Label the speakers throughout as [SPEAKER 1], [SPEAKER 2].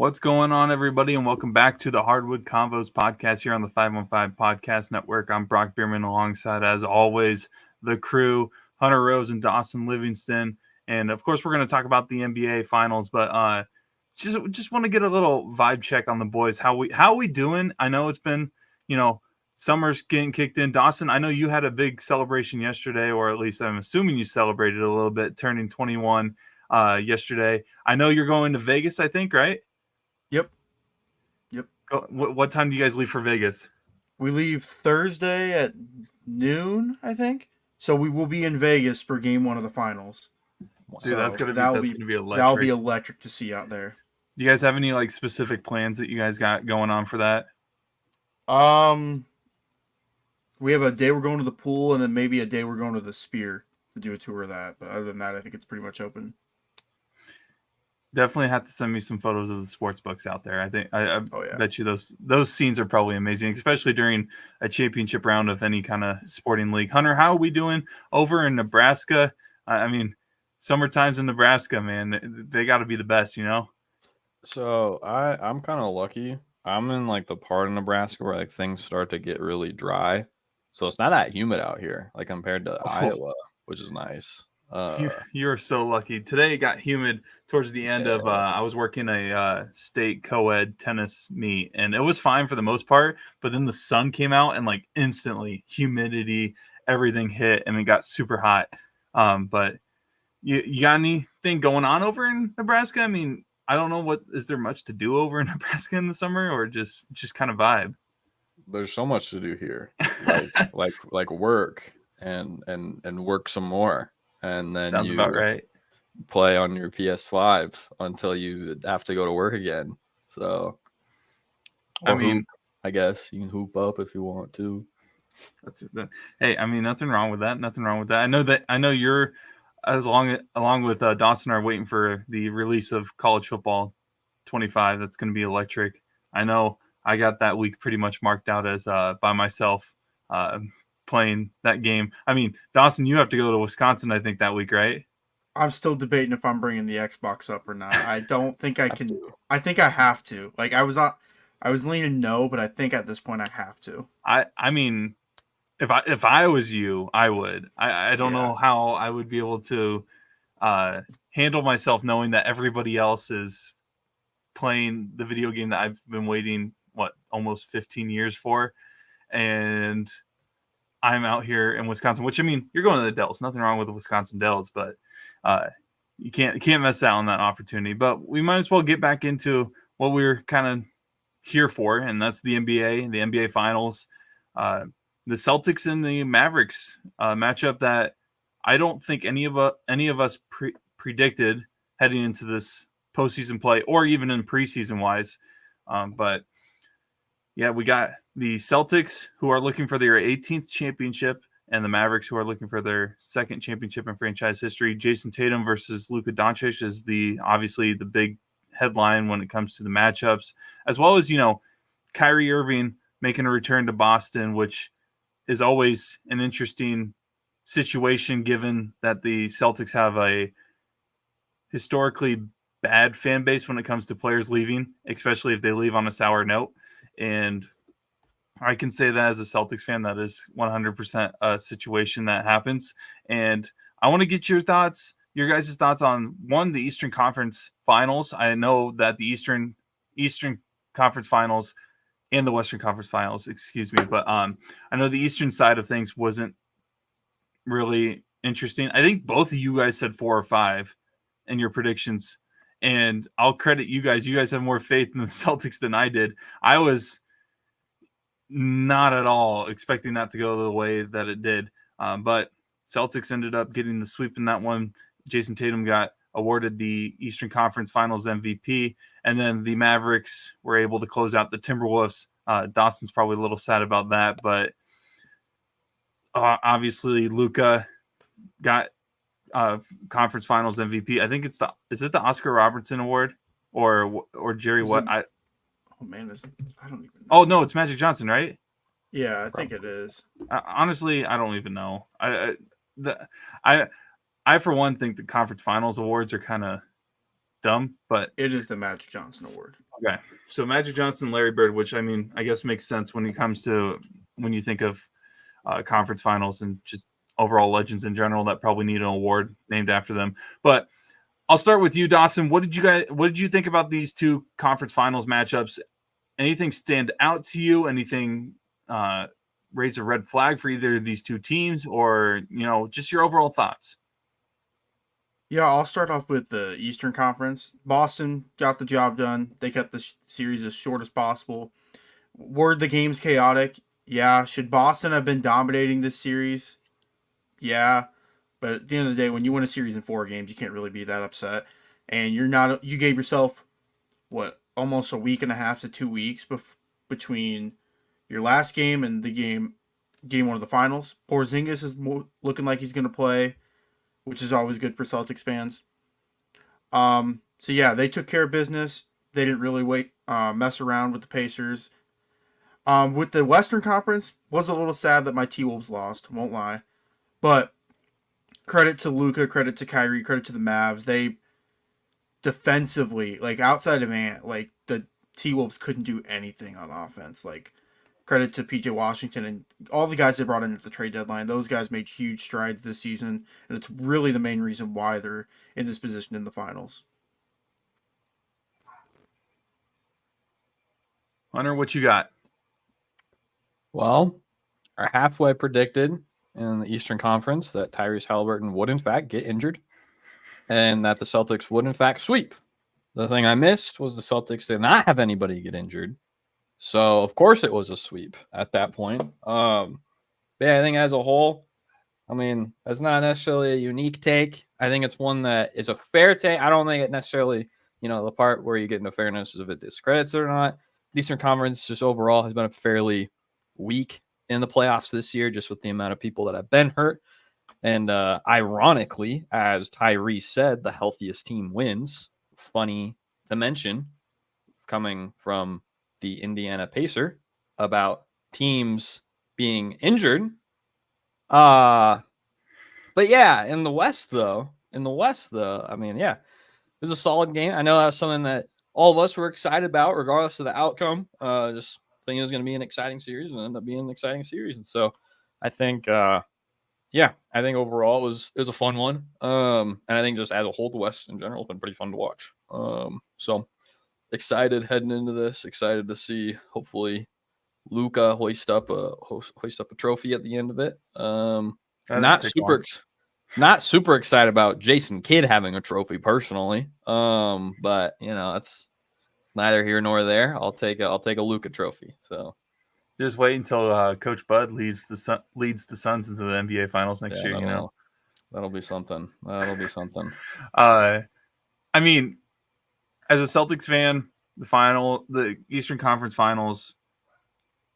[SPEAKER 1] What's going on, everybody, and welcome back to the Hardwood Convos podcast here on the 515 Podcast Network. I'm Brock Bierman alongside, as always, the crew, Hunter Rose and Dawson Livingston. And, of course, we're going to talk about the NBA Finals, but just want to get a little vibe check on the boys. How we doing? I know it's been, summer's getting kicked in. Dawson, I know you had a big celebration yesterday, or at least I'm assuming you celebrated a little bit, turning 21 yesterday. I know you're going to Vegas, I think, right?
[SPEAKER 2] Yep.
[SPEAKER 1] What time do you guys leave for Vegas?
[SPEAKER 2] We leave Thursday at noon, I think. So we will be in Vegas for Game 1 of the Finals.
[SPEAKER 1] Dude,
[SPEAKER 2] so
[SPEAKER 1] that's gonna be electric.
[SPEAKER 2] That'll be electric to see out there.
[SPEAKER 1] Do you guys have any specific plans that you guys got going on for that?
[SPEAKER 2] We have a day we're going to the pool, and then maybe a day we're going to the Sphere to do a tour of that. But other than that, I think it's pretty much open.
[SPEAKER 1] Definitely have to send me some photos of the sports books out there. I think I bet you those scenes are probably amazing, especially during a championship round of any kind of sporting league. Hunter, how are we doing over in Nebraska? I mean, summer times in Nebraska, man, they got to be the best,
[SPEAKER 3] So I'm kind of lucky. I'm in the part of Nebraska where things start to get really dry, so it's not that humid out here, compared to Iowa, which is nice.
[SPEAKER 1] You're so lucky. Today it got humid towards the end of I was working a state co-ed tennis meet, and it was fine for the most part, but then the sun came out and instantly humidity, everything hit, and it got super hot. But you got anything going on over in Nebraska? I mean, I don't know, is there much to do over in Nebraska in the summer, or just kind of vibe?
[SPEAKER 3] There's so much to do here, like work and work some more. And then
[SPEAKER 1] sounds about right.
[SPEAKER 3] Play on your PS5 until you have to go to work again. So, I guess you can hoop up if you want to.
[SPEAKER 1] That's it. Hey, I mean, nothing wrong with that. Nothing wrong with that. I know you're along with Dawson are waiting for the release of College Football 25. That's going to be electric. I know I got that week pretty much marked out as by myself. Playing that game. I mean, Dawson, you have to go to Wisconsin, I think, that week, right?
[SPEAKER 2] I'm still debating if I'm bringing the Xbox up or not. I don't think I can. I think I have to. I was leaning no, but I think at this point I have to.
[SPEAKER 1] I mean, if I was you, I would. I don't know how I would be able to handle myself knowing that everybody else is playing the video game that I've been waiting almost 15 years for, and I'm out here in Wisconsin, which, I mean, you're going to the Dells. Nothing wrong with the Wisconsin Dells, but you can't miss out on that opportunity. But we might as well get back into what we're kind of here for, and that's the NBA Finals. The Celtics and the Mavericks matchup that I don't think any of us predicted heading into this postseason play, or even in preseason wise. But yeah, we got the Celtics, who are looking for their 18th championship, and the Mavericks, who are looking for their second championship in franchise history. Jason Tatum versus Luka Doncic is obviously the big headline when it comes to the matchups, as well as, Kyrie Irving making a return to Boston, which is always an interesting situation given that the Celtics have a historically bad fan base when it comes to players leaving, especially if they leave on a sour note. And I can say that as a Celtics fan, that is 100% a situation that happens. And I want to get your guys' thoughts on, one, the Eastern Conference Finals. I know that the Eastern Conference Finals and the Western Conference Finals, but I know the Eastern side of things wasn't really interesting. I think both of you guys said 4 or 5 in your predictions. And I'll credit you guys. You guys have more faith in the Celtics than I did. I was not at all expecting that to go the way that it did. But Celtics ended up getting the sweep in that one. Jason Tatum got awarded the Eastern Conference Finals MVP. And then the Mavericks were able to close out the Timberwolves. Dawson's probably a little sad about that. But obviously, Luka got conference finals MVP. I think is it the Oscar Robertson Award or Jerry what?
[SPEAKER 2] I don't even know.
[SPEAKER 1] Oh no, it's Magic Johnson, right?
[SPEAKER 2] Yeah, I think it is.
[SPEAKER 1] Honestly, I don't even know. I for one think the conference finals awards are kind of dumb, but
[SPEAKER 2] it is the Magic Johnson Award.
[SPEAKER 1] Okay, so Magic Johnson, Larry Bird, which I mean, I guess makes sense when you think of conference finals and just overall legends in general that probably need an award named after them. But I'll start with you, Dawson. What did you think about these two conference finals matchups? Anything stand out to you? Anything raise a red flag for either of these two teams, or just your overall thoughts?
[SPEAKER 2] Yeah, I'll start off with the Eastern Conference. Boston got the job done. They kept the series as short as possible. Were the games chaotic? Yeah. Should Boston have been dominating this series? Yeah. But at the end of the day, when you win a series in 4 games, you can't really be that upset. And you gave yourself, almost a week and a half to 2 weeks between your last game and the game one of the finals. Porzingis is looking like he's going to play, which is always good for Celtics fans. So yeah, they took care of business. They didn't really mess around with the Pacers. With the Western Conference, was a little sad that my T-Wolves lost, won't lie. But credit to Luka, credit to Kyrie, credit to the Mavs. They defensively, outside of Ant, the T-Wolves couldn't do anything on offense. Credit to PJ Washington and all the guys they brought in at the trade deadline. Those guys made huge strides this season, and it's really the main reason why they're in this position in the finals.
[SPEAKER 1] Hunter, what you got?
[SPEAKER 3] Well, our halfway predicted in the Eastern Conference that Tyrese Halliburton would in fact get injured and that the Celtics would in fact sweep. The thing I missed was the Celtics did not have anybody get injured. So, of course, it was a sweep at that point. But yeah, I think as a whole, I mean, that's not necessarily a unique take. I think it's one that is a fair take. I don't think it necessarily, the part where you get into fairness is if it discredits it or not. The Eastern Conference just overall has been a fairly weak in the playoffs this year, just with the amount of people that have been hurt. And ironically, as Tyrese said, the healthiest team wins. Funny to mention, coming from the Indiana Pacer about teams being injured. But yeah, in the West, though, I mean, yeah, it was a solid game. I know that was something that all of us were excited about, regardless of the outcome. Just think it was going to be an exciting series and ended up being an exciting series. And so I think, I think overall it was a fun one. And I think just as a whole, the West in general has been pretty fun to watch. So excited heading into this. Excited to see hopefully Luka hoist up a trophy at the end of it. Not super excited about Jason Kidd having a trophy personally. But it's neither here nor there. I'll take a Luka trophy. So
[SPEAKER 1] just wait until Coach Bud leads the Suns into the NBA Finals next year.
[SPEAKER 3] That'll be something.
[SPEAKER 1] I mean, as a Celtics fan, the Eastern Conference Finals,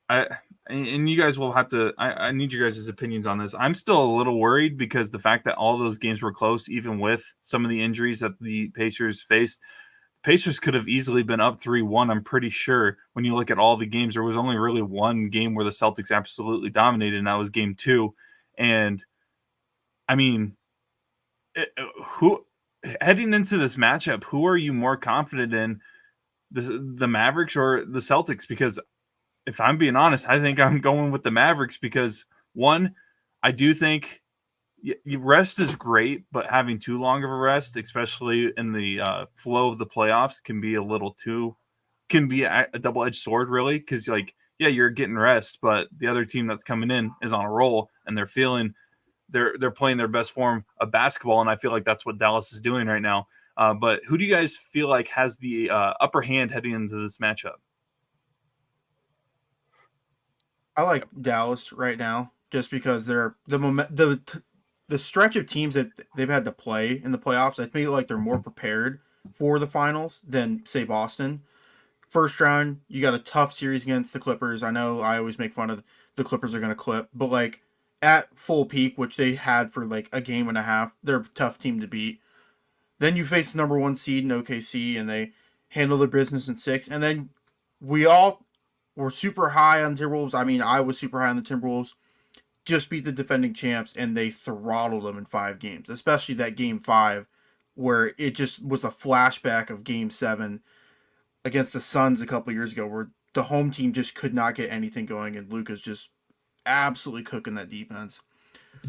[SPEAKER 1] and you guys will have to. I need you guys' opinions on this. I'm still a little worried because the fact that all those games were close, even with some of the injuries that the Pacers faced. Pacers could have easily been up 3-1. I'm pretty sure when you look at all the games, there was only really one game where the Celtics absolutely dominated, and that was game 2. And I mean, heading into this matchup, who are you more confident in, the Mavericks or the Celtics? Because if I'm being honest, I think I'm going with the Mavericks because, one, I do think rest is great, but having too long of a rest, especially in the flow of the playoffs, can be a double-edged sword, really, because you're getting rest, but the other team that's coming in is on a roll and they're playing their best form of basketball, and I feel like that's what Dallas is doing right now. But who do you guys feel like has the upper hand heading into this matchup?
[SPEAKER 2] I like Dallas right now just because they're the stretch of teams that they've had to play in the playoffs. I feel like they're more prepared for the finals than say Boston. First round, you got a tough series against the Clippers. I know I always make fun of the Clippers are going to clip, but at full peak, which they had for a game and a half, they're a tough team to beat. Then you face the number 1 seed in OKC, and they handle their business in 6. And then we all were super high on Timberwolves. I mean, I was super high on the Timberwolves. Just beat the defending champs, and they throttled them in 5 games, especially that game 5, where it just was a flashback of game 7. against the Suns a couple years ago, where the home team just could not get anything going, and Luka's just absolutely cooking that defense.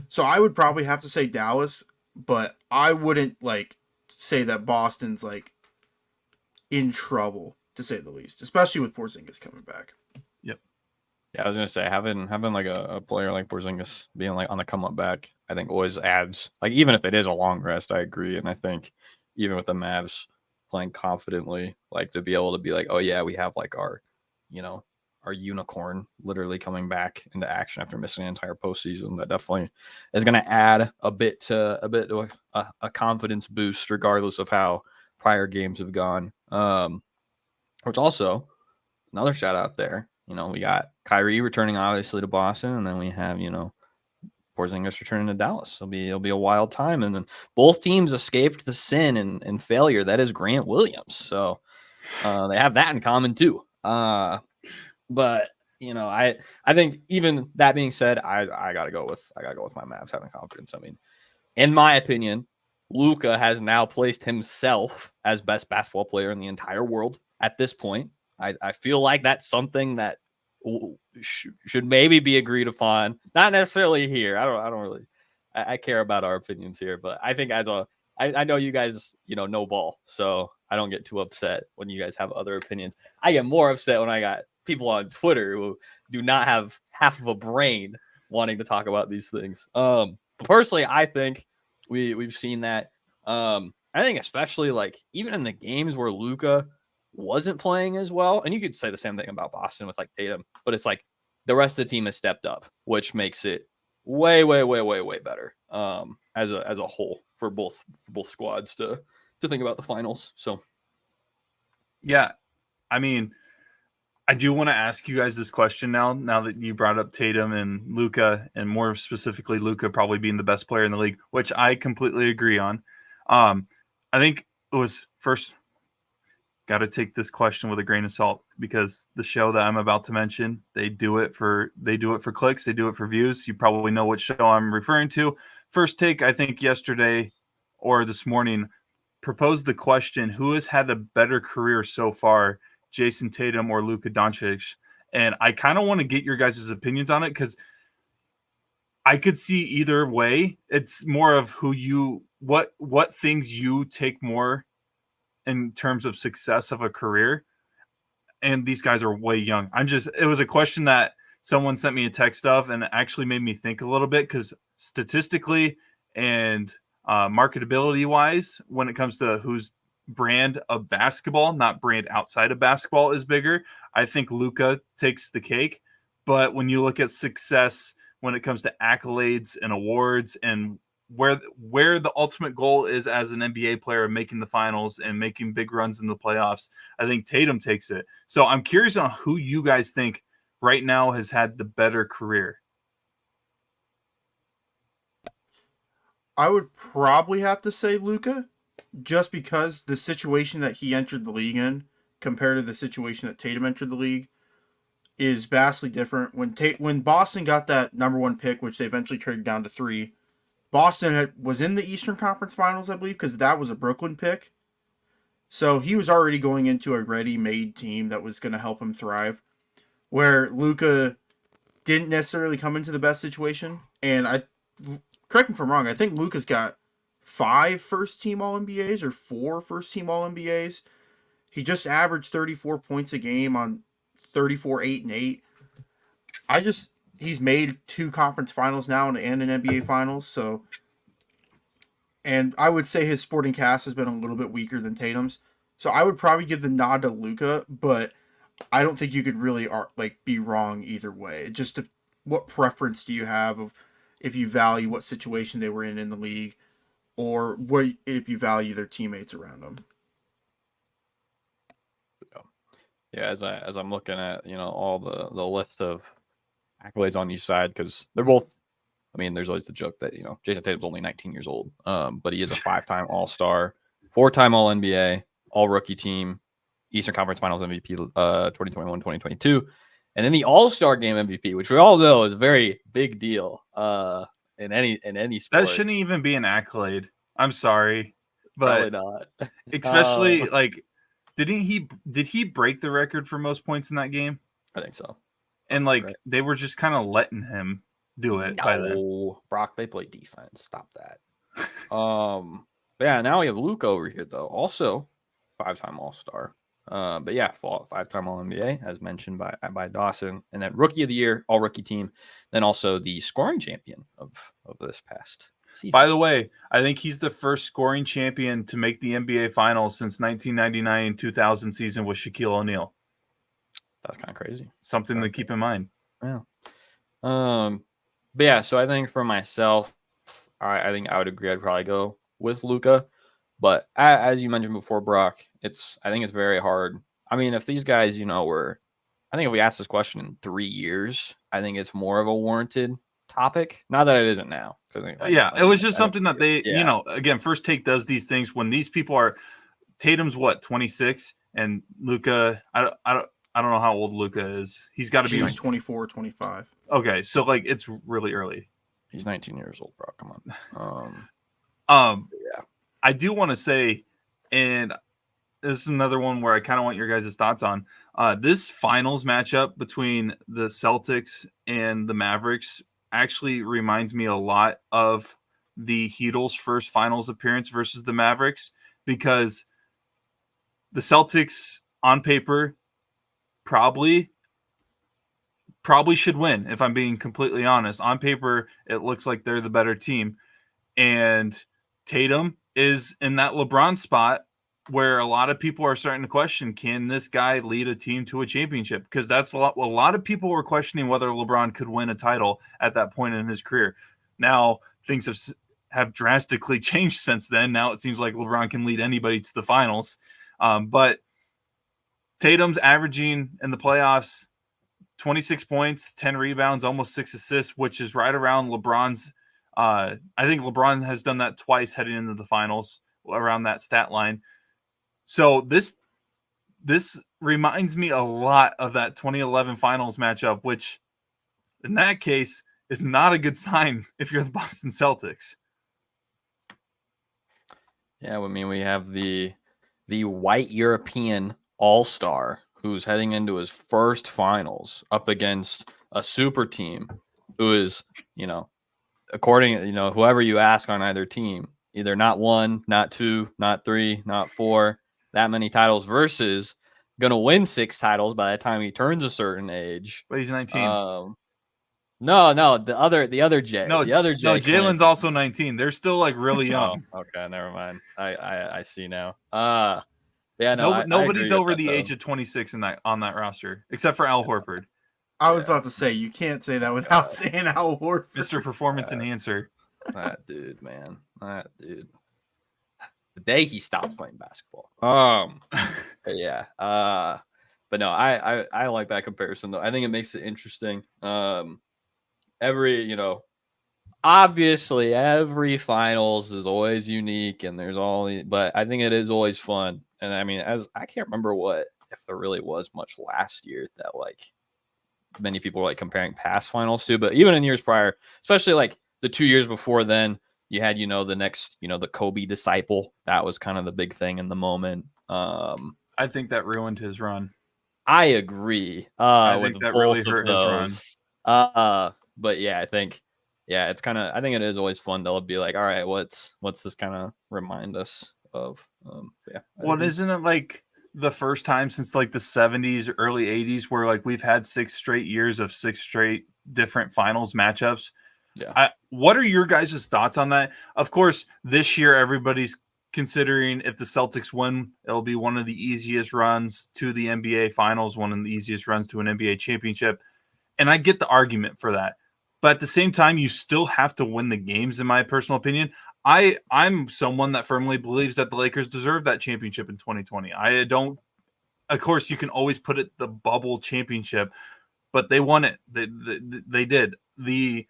[SPEAKER 2] So I would probably have to say Dallas, but I wouldn't like say that Boston's like in trouble, to say the least, especially with Porzingis coming back.
[SPEAKER 1] Yep.
[SPEAKER 3] Yeah, I was gonna say having like a player like Porzingis being like on the come up back, I think always adds, like, even if it is a long rest, I agree. And I think even with the Mavs playing confidently, like to be able to be like, oh yeah, we have like our, our unicorn literally coming back into action after missing an entire postseason. That definitely is going to add a bit to a confidence boost, regardless of how prior games have gone. Which also another shout out there. We got Kyrie returning obviously to Boston, and then we have Porzingis returning to Dallas. It'll be a wild time, and then both teams escaped the sin and failure that is Grant Williams. So they have that in common too. But I think, even that being said, I gotta go with my Mavs having confidence. I mean, in my opinion, Luka has now placed himself as best basketball player in the entire world at this point. I feel like that's something that should maybe be agreed upon. Not necessarily here. I don't really. I care about our opinions here, but I think I know you guys know ball, so I don't get too upset when you guys have other opinions. I get more upset when I got people on Twitter who do not have half of a brain wanting to talk about these things. Personally, I think we've seen that. I think especially like even in the games where Luka wasn't playing as well, and you could say the same thing about Boston with like Tatum, but it's like the rest of the team has stepped up, which makes it way better as a whole for both squads to think about the finals. So
[SPEAKER 1] yeah, I mean, I do want to ask you guys this question now that you brought up Tatum and Luka, and more specifically Luka probably being the best player in the league, which I completely agree on. I think it was first, got to take this question with a grain of salt, because the show that I'm about to mention, they do it for clicks, they do it for views. You probably know what show I'm referring to. First Take, I think yesterday or this morning, proposed the question, who has had a better career so far, Jason Tatum or Luka Doncic? And I kind of want to get your guys' opinions on it, because I could see either way. It's more of what things you take more in terms of success of a career. And these guys are way young. It was a question that someone sent me a text of, and it actually made me think a little bit, because statistically and marketability wise, when it comes to whose brand of basketball, not brand outside of basketball, is bigger, I think Luka takes the cake. But when you look at success, when it comes to accolades and awards, and where the ultimate goal is as an NBA player, making the finals and making big runs in the playoffs, I think Tatum takes it. So I'm curious on who you guys think right now has had the better career.
[SPEAKER 2] I would probably have to say Luka, just because the situation that he entered the league in compared to the situation that Tatum entered the league is vastly different. When Boston got that number one pick, which they eventually traded down to 3, Boston was in the Eastern Conference Finals, I believe, because that was a Brooklyn pick. So he was already going into a ready-made team that was going to help him thrive, where Luka didn't necessarily come into the best situation. And correct me if I'm wrong, I think Luka's got 5 first-team All-NBAs or 4 first-team All-NBAs. He just averaged 34 points a game on 34, 8, and 8. He's made 2 conference finals now and an NBA finals, so, and I would say his sporting cast has been a little bit weaker than Tatum's. So I would probably give the nod to Luka, but I don't think you could really be wrong either way. What preference do you have of if you value what situation they were in the league, or if you value their teammates around them?
[SPEAKER 3] yeah, as I'm looking at all the list of accolades on each side, because they're both. I mean, there's always the joke that Jason Tatum's only 19 years old, but he is a 5-time All-Star, 4-time All-NBA, All-Rookie Team, Eastern Conference Finals MVP 2021, 2022, and then the All-Star Game MVP, which we all know is a very big deal in any sport.
[SPEAKER 1] That shouldn't even be an accolade. I'm sorry, but
[SPEAKER 3] probably not.
[SPEAKER 1] especially did he break the record for most points in that game?
[SPEAKER 3] I think so.
[SPEAKER 1] And they were just kind of letting him do it by then.
[SPEAKER 3] No, Brock, they play defense. Stop that. Yeah, now we have Luka over here though. Also, 5-time All-Star. But yeah, 5-time All-NBA, as mentioned by Dawson, and then Rookie of the Year, All-Rookie team, then also the scoring champion of this past season.
[SPEAKER 1] By the way, I think he's the first scoring champion to make the NBA Finals since 1999-2000 season with Shaquille O'Neal.
[SPEAKER 3] That's kind of crazy.
[SPEAKER 1] Something to keep in mind.
[SPEAKER 3] Yeah. But yeah, so I think for myself, I think I would agree. I'd probably go with Luka. But as you mentioned before, Brock, I think it's very hard. I mean, if these guys, I think if we ask this question in 3 years, I think it's more of a warranted topic. Not that it isn't now.
[SPEAKER 1] It was just something that they, again, First Take does these things when these people are. Tatum's 26, and Luka, I don't know how old Luka is. He's got to be
[SPEAKER 2] 24, 25.
[SPEAKER 1] Okay, so it's really early.
[SPEAKER 3] He's 19 years old, bro. Come
[SPEAKER 1] on.
[SPEAKER 3] Yeah.
[SPEAKER 1] I do want to say, and this is another one where I kind of want your guys' thoughts on this finals matchup between the Celtics and the Mavericks. Actually reminds me a lot of the Heatles' first finals appearance versus the Mavericks, because the Celtics on paper probably should win, if I'm being completely honest. On paper, it looks like they're the better team. And Tatum is in that LeBron spot where a lot of people are starting to question, can this guy lead a team to a championship? Because that's a lot of people were questioning whether LeBron could win a title at that point in his career. Now, things have drastically changed since then. Now it seems like LeBron can lead anybody to the finals. But Tatum's averaging in the playoffs 26 points, 10 rebounds, almost 6 assists, which is right around LeBron's. I think LeBron has done that twice heading into the finals around that stat line. So this reminds me a lot of that 2011 finals matchup, which in that case is not a good sign if you're the Boston Celtics.
[SPEAKER 3] Yeah, I mean, we have the white European all-star who's heading into his first finals up against a super team who is, according, whoever you ask on either team, either not 1, not 2, not 3, not 4, that many titles versus going to win 6 titles by the time he turns a certain age.
[SPEAKER 1] But he's 19.
[SPEAKER 3] No, the other Jay.
[SPEAKER 1] No, Jalen's also 19. They're still really young.
[SPEAKER 3] Oh, okay, never mind. I see now. Yeah, no,
[SPEAKER 1] nobody's over the age of 26 on that roster except for Al Horford.
[SPEAKER 2] I was about to say, you can't say that without saying Al Horford.
[SPEAKER 1] Mr. Performance Enhancer.
[SPEAKER 3] That dude, man. That dude. The day he stops playing basketball. But yeah. But no, I like that comparison though. I think it makes it interesting. Obviously every finals is always unique and there's but I think it is always fun. And I mean, I can't remember if there really was much last year that many people were comparing past finals to, but even in years prior, especially the 2 years before then, you had, the next, the Kobe disciple. That was kind of the big thing in the moment.
[SPEAKER 1] I think that ruined his run.
[SPEAKER 3] I agree.
[SPEAKER 1] I think that really hurt his
[SPEAKER 3] run. But yeah, I think it's kind of, I think it is always fun to be all right, what's this kind of remind us of? Yeah.
[SPEAKER 1] Well, isn't it the first time since the 70s, early 80s where we've had 6 straight years of 6 straight different finals matchups?
[SPEAKER 3] Yeah.
[SPEAKER 1] What are your guys' thoughts on that? Of course, this year everybody's considering if the Celtics win, it'll be one of the easiest runs to the NBA Finals, one of the easiest runs to an NBA championship. And I get the argument for that. But at the same time, you still have to win the games, in my personal opinion. I'm someone that firmly believes that the Lakers deserve that championship in 2020. I don't. Of course, you can always put it the bubble championship, but they won it. They did. The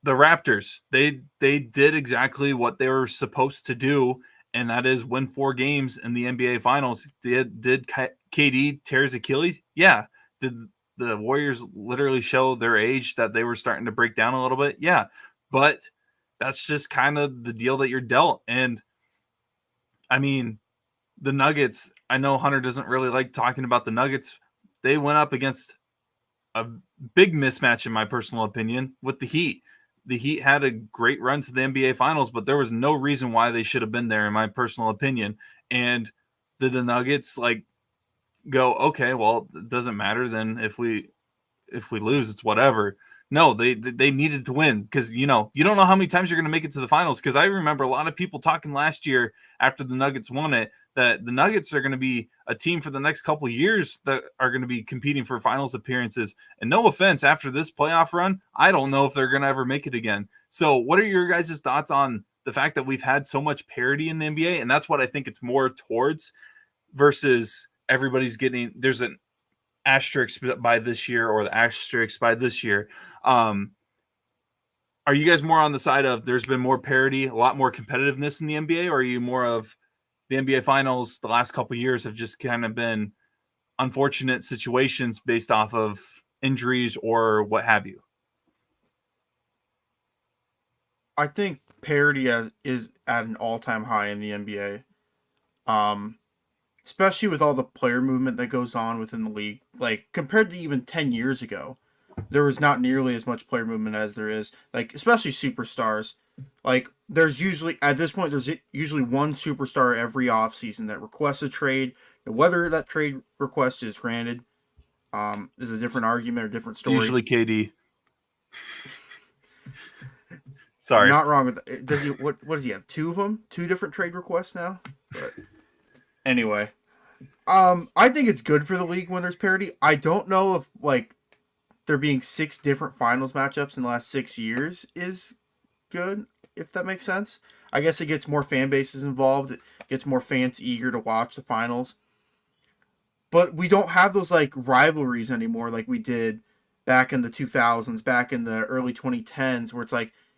[SPEAKER 1] Raptors, they did exactly what they were supposed to do, and that is win 4 games in the NBA Finals. Did KD tear his Achilles? Yeah. Did the Warriors literally show their age that they were starting to break down a little bit? Yeah. But that's just kind of the deal that you're dealt. And I mean, the Nuggets, I know Hunter doesn't really like talking about the Nuggets. They went up against a big mismatch, in my personal opinion, with the Heat. The Heat had a great run to the NBA Finals, but there was no reason why they should have been there, in my personal opinion. And did the Nuggets go, okay, well, it doesn't matter then if we lose, it's whatever. No, they needed to win because, you don't know how many times you're going to make it to the finals. Because I remember a lot of people talking last year after the Nuggets won it that the Nuggets are going to be a team for the next couple of years that are going to be competing for finals appearances. And no offense, after this playoff run, I don't know if they're going to ever make it again. So what are your guys' thoughts on the fact that we've had so much parity in the NBA? And that's what I think it's more towards versus everybody's getting – there's an asterisk by this year or the asterisk by this year. Are you guys more on the side of there's been more parity, a lot more competitiveness in the NBA, or are you more of the NBA Finals the last couple of years have just kind of been unfortunate situations based off of injuries or what have you?
[SPEAKER 2] I think parity is at an all-time high in the NBA. Especially with all the player movement that goes on within the league. Like, compared to even 10 years ago, there was not nearly as much player movement as there is. Like, especially superstars. Like, there's usually, at this point, there's usually one superstar every offseason that requests a trade. And whether that trade request is granted is a different argument or different story.
[SPEAKER 1] It's usually KD. Sorry.
[SPEAKER 2] Not wrong with that. Does he, what does he have? 2 of them? 2 different trade requests now? But anyway, I think it's good for the league when there's parity. I don't know if there being 6 different finals matchups in the last 6 years is good, if that makes sense. I guess it gets more fan bases involved. It gets more fans eager to watch the finals. But we don't have those rivalries anymore like we did back in the 2000s, back in the early 2010s, where it's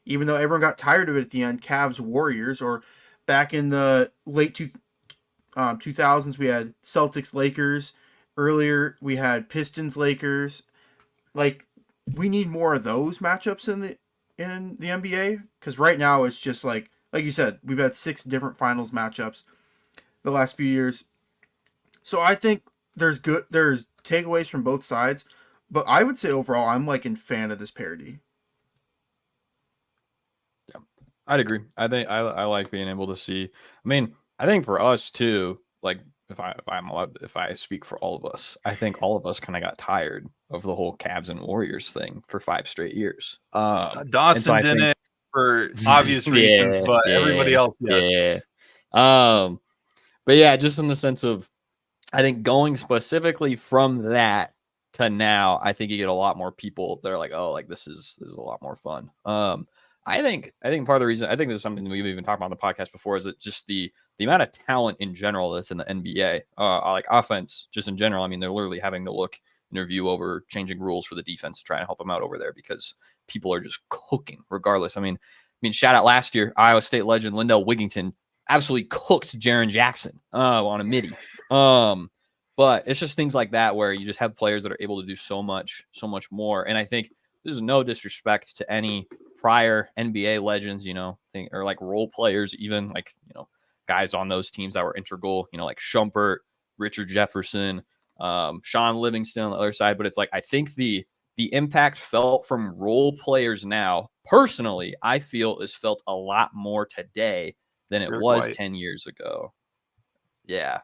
[SPEAKER 2] even though everyone got tired of it at the end, Cavs Warriors, or back in the late 2000s, we had Celtics Lakers. Earlier, we had Pistons Lakers. We need more of those matchups in the NBA, because right now it's just like you said, we've had 6 different finals matchups the last few years. So I think there's takeaways from both sides, but I would say overall I'm in fan of this parity.
[SPEAKER 3] Yeah, I'd agree. I think I like being able to see. I mean, I think for us too, if I speak for all of us, I think all of us kind of got tired of the whole Cavs and Warriors thing for 5 straight years.
[SPEAKER 1] Dawson didn't for obvious reasons, but everybody else, yes.
[SPEAKER 3] Yeah. But yeah, just in the sense of, I think going specifically from that to now, I think you get a lot more people that are like, oh, this is a lot more fun. I think part of the reason, I think this is something we've even talked about on the podcast before, is that just the amount of talent in general that's in the NBA, offense just in general. I mean, they're literally having to look and review over changing rules for the defense to try and help them out over there because people are just cooking regardless. I mean, shout out last year, Iowa State legend Lindell Wigginton absolutely cooked Jaren Jackson on a midi. But it's just things like that where you just have players that are able to do so much more. And I think there's no disrespect to any prior NBA legends, or role players, even guys on those teams that were integral, like Shumpert, Richard Jefferson, Sean Livingston on the other side. But it's I think the impact felt from role players now, personally, I feel is felt a lot more today than it was 10 years ago. Yeah.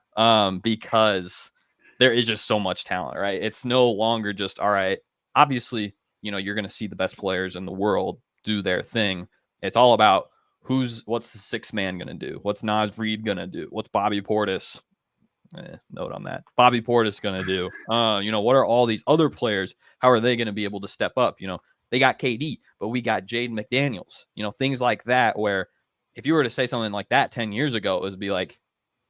[SPEAKER 3] Because there is just so much talent, right? It's no longer just, all right, obviously, you're going to see the best players in the world do their thing. It's all about what's the 6th man going to do? What's Naz Reid going to do? What's Bobby Portis? Note on that. Bobby Portis going to do? What are all these other players? How are they going to be able to step up? They got KD, but we got Jaden McDaniels, things like that, where if you were to say something like that 10 years ago, it would be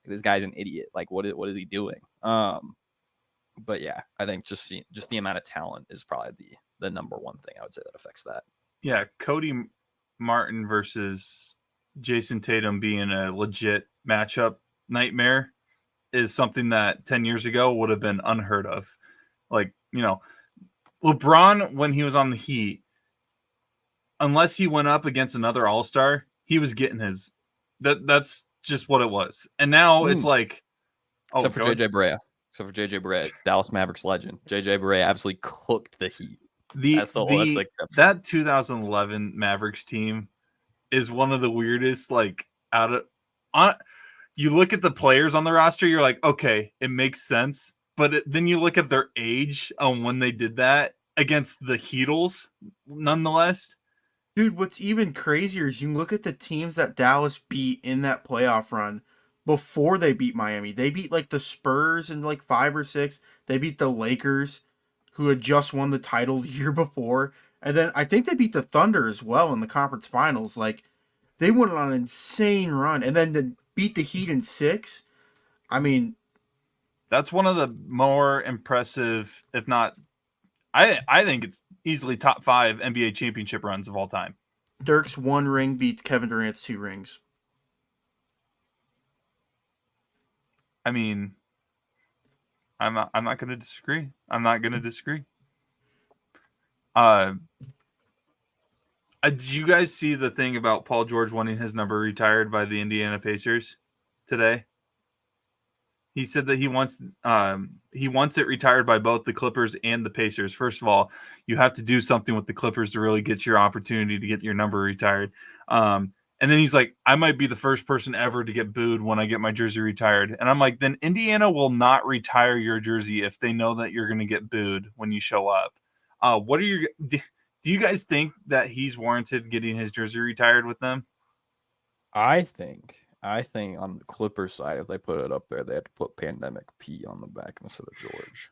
[SPEAKER 3] this guy's an idiot. What is he doing? But yeah, I think just the amount of talent is probably the number one thing I would say that affects that.
[SPEAKER 1] Yeah, Cody Martin versus Jason Tatum being a legit matchup nightmare is something that 10 years ago would have been unheard of. LeBron, when he was on the Heat, unless he went up against another All-Star, he was getting his. That's just what it was. And now it's Oh,
[SPEAKER 3] Except for JJ Barea. Dallas Mavericks legend. JJ Barea absolutely cooked the Heat. That's the exception.
[SPEAKER 1] That 2011 Mavericks team is one of the weirdest. Like you look at the players on the roster, you're like, okay, it makes sense. But then you look at their age when they did that against the Heatles, nonetheless.
[SPEAKER 2] Dude, what's even crazier is you can look at the teams that Dallas beat in that playoff run before they beat Miami. They beat like the Spurs in like 5 or 6. They beat the Lakers, who had just won the title the year before. And then I think they beat the Thunder as well in the conference finals. Like, they went on an insane run. And then to beat the Heat in 6, I mean...
[SPEAKER 1] That's one of the more impressive, if not... I think it's easily top 5 NBA championship runs of all time.
[SPEAKER 2] Dirk's 1 ring beats Kevin Durant's 2 rings.
[SPEAKER 1] I mean, I'm not going to disagree. I'm not going to disagree. Did you guys see the thing about Paul George wanting his number retired by the Indiana Pacers today? He said that he wants it retired by both the Clippers and the Pacers. First of all, you have to do something with the Clippers to really get your opportunity to get your number retired. And then he's like, I might be the first person ever to get booed when I get my jersey retired. And I'm like, then Indiana will not retire your jersey if they know that you're going to get booed when you show up. Do you guys think that he's warranted getting his jersey retired with them?
[SPEAKER 3] I think on the Clippers side, if they put it up there, they have to put Pandemic P on the back instead of George.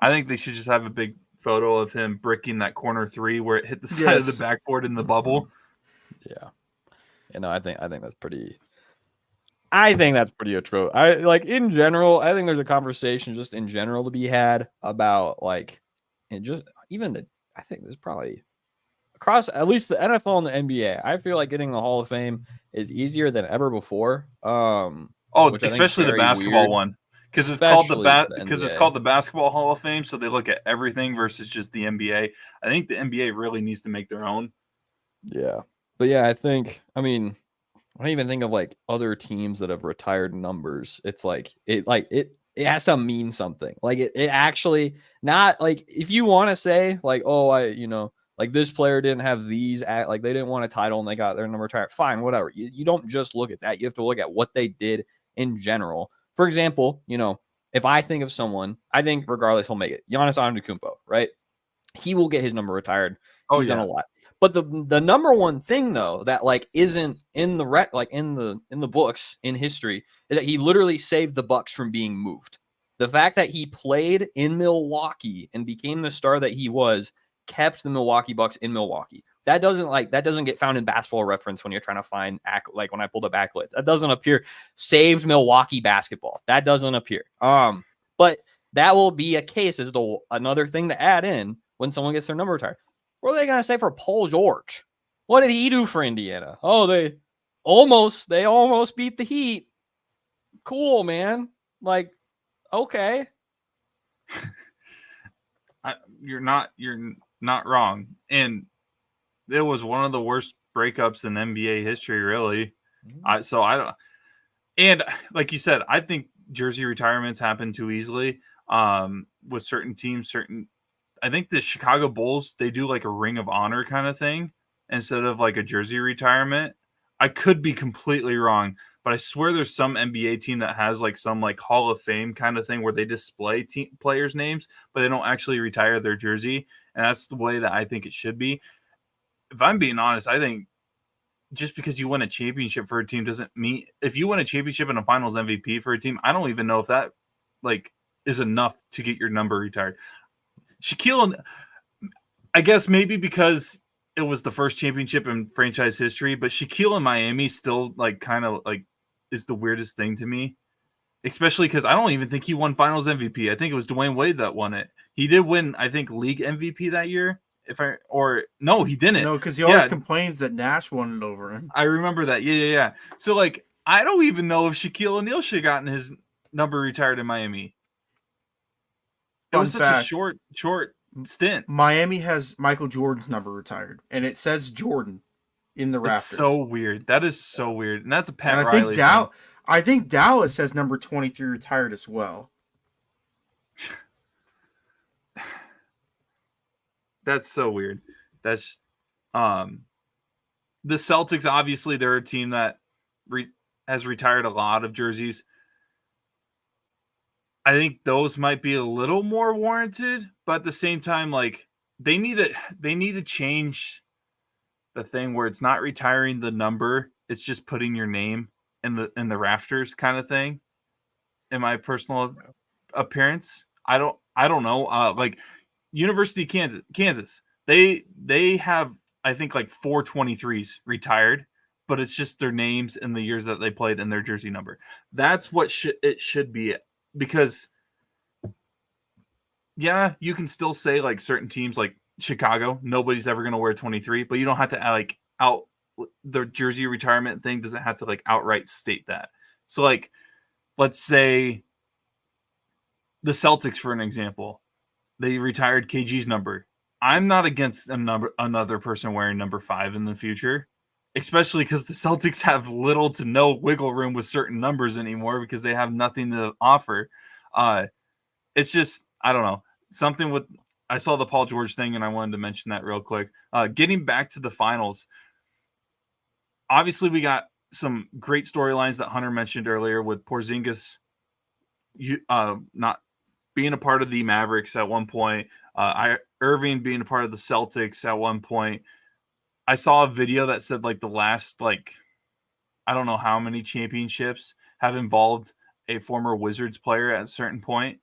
[SPEAKER 1] I think they should just have a big photo of him bricking that corner 3 where it hit the side of the backboard in the bubble.
[SPEAKER 3] Yeah. I think that's pretty. I think that's pretty atrocious. In general, I think there's a conversation just in general to be had about I think there's probably across at least the NFL and the NBA. I feel like getting the Hall of Fame is easier than ever before.
[SPEAKER 1] Especially the basketball one, because it's called the Basketball Hall of Fame. So they look at everything versus just the NBA. I think the NBA really needs to make their own.
[SPEAKER 3] Yeah, but yeah, I don't even think of other teams that have retired numbers. It's it has to mean something. It actually not if you want to say this player didn't have these they didn't want a title and they got their number retired. Fine, whatever. You don't just look at that. You have to look at what they did in general. For example, if I think of someone, I think regardless he'll make it. Giannis Antetokounmpo, right? He will get his number retired. He's done a lot. But the number one thing though that isn't in the in the books in history is that he literally saved the Bucks from being moved. The fact that he played in Milwaukee and became the star that he was kept the Milwaukee Bucks in Milwaukee. That doesn't get found in Basketball Reference when you're trying to find when I pulled up accolades. That doesn't appear. Saved Milwaukee basketball. That doesn't appear. But that will be a case as another thing to add in when someone gets their number retired. What are they going to say for Paul George? What did he do for Indiana? Oh, they almost beat the Heat. Cool, man. Okay.
[SPEAKER 1] You're not wrong. And it was one of the worst breakups in NBA history, really.
[SPEAKER 3] Mm-hmm.
[SPEAKER 1] And like you said, I think jersey retirements happen too easily with certain teams. I think the Chicago Bulls, they do a Ring of Honor kind of thing instead of a jersey retirement. I could be completely wrong, but I swear there's some NBA team that has some Hall of Fame kind of thing where they display players' names, but they don't actually retire their jersey. And that's the way that I think it should be. If I'm being honest, I think just because you win a championship for a team doesn't mean if you win a championship and a finals MVP for a team, I don't even know if that is enough to get your number retired. Shaquille, I guess maybe because it was the first championship in franchise history, but Shaquille in Miami still is the weirdest thing to me, especially because I don't even think he won finals MVP. I think it was Dwayne Wade that won it. He did win, I think, league MVP that year. No, he didn't.
[SPEAKER 2] No, because he always complains that Nash won it over him.
[SPEAKER 1] I remember that. Yeah. So I don't even know if Shaquille O'Neal should have gotten his number retired in Miami. It was such a short stint.
[SPEAKER 2] Miami has Michael Jordan's number retired, and it says Jordan in the rafters.
[SPEAKER 1] It's so weird. That is so weird, and that's a Pat Riley thing.
[SPEAKER 2] I think Dallas has number 23 retired as well.
[SPEAKER 1] That's so weird. That's the Celtics. Obviously, they're a team that has retired a lot of jerseys. I think those might be a little more warranted, but at the same time, like they need to change the thing where it's not retiring the number, it's just putting your name in the rafters kind of thing. In my personal appearance, I don't know. Like University of Kansas, they have I think like 423s retired, but it's just their names and the years that they played and their jersey number. That's what it should be, because yeah, you can still say like certain teams like Chicago, nobody's ever going to wear 23, but you don't have to like out the jersey retirement thing doesn't have to like outright state that. So like, let's say the Celtics, for an example, they retired KG's number. I'm not against another person wearing number 5 in the future, especially because the Celtics have little to no wiggle room with certain numbers anymore because they have nothing to offer. It's just, I don't know, something with, I saw the Paul George thing and I wanted to mention that real quick. Getting back to the finals, obviously we got some great storylines that Hunter mentioned earlier with Porzingis not being a part of the Mavericks at one point, Irving being a part of the Celtics at one point. I saw a video that said like the last, like, I don't know how many championships have involved a former Wizards player at a certain point.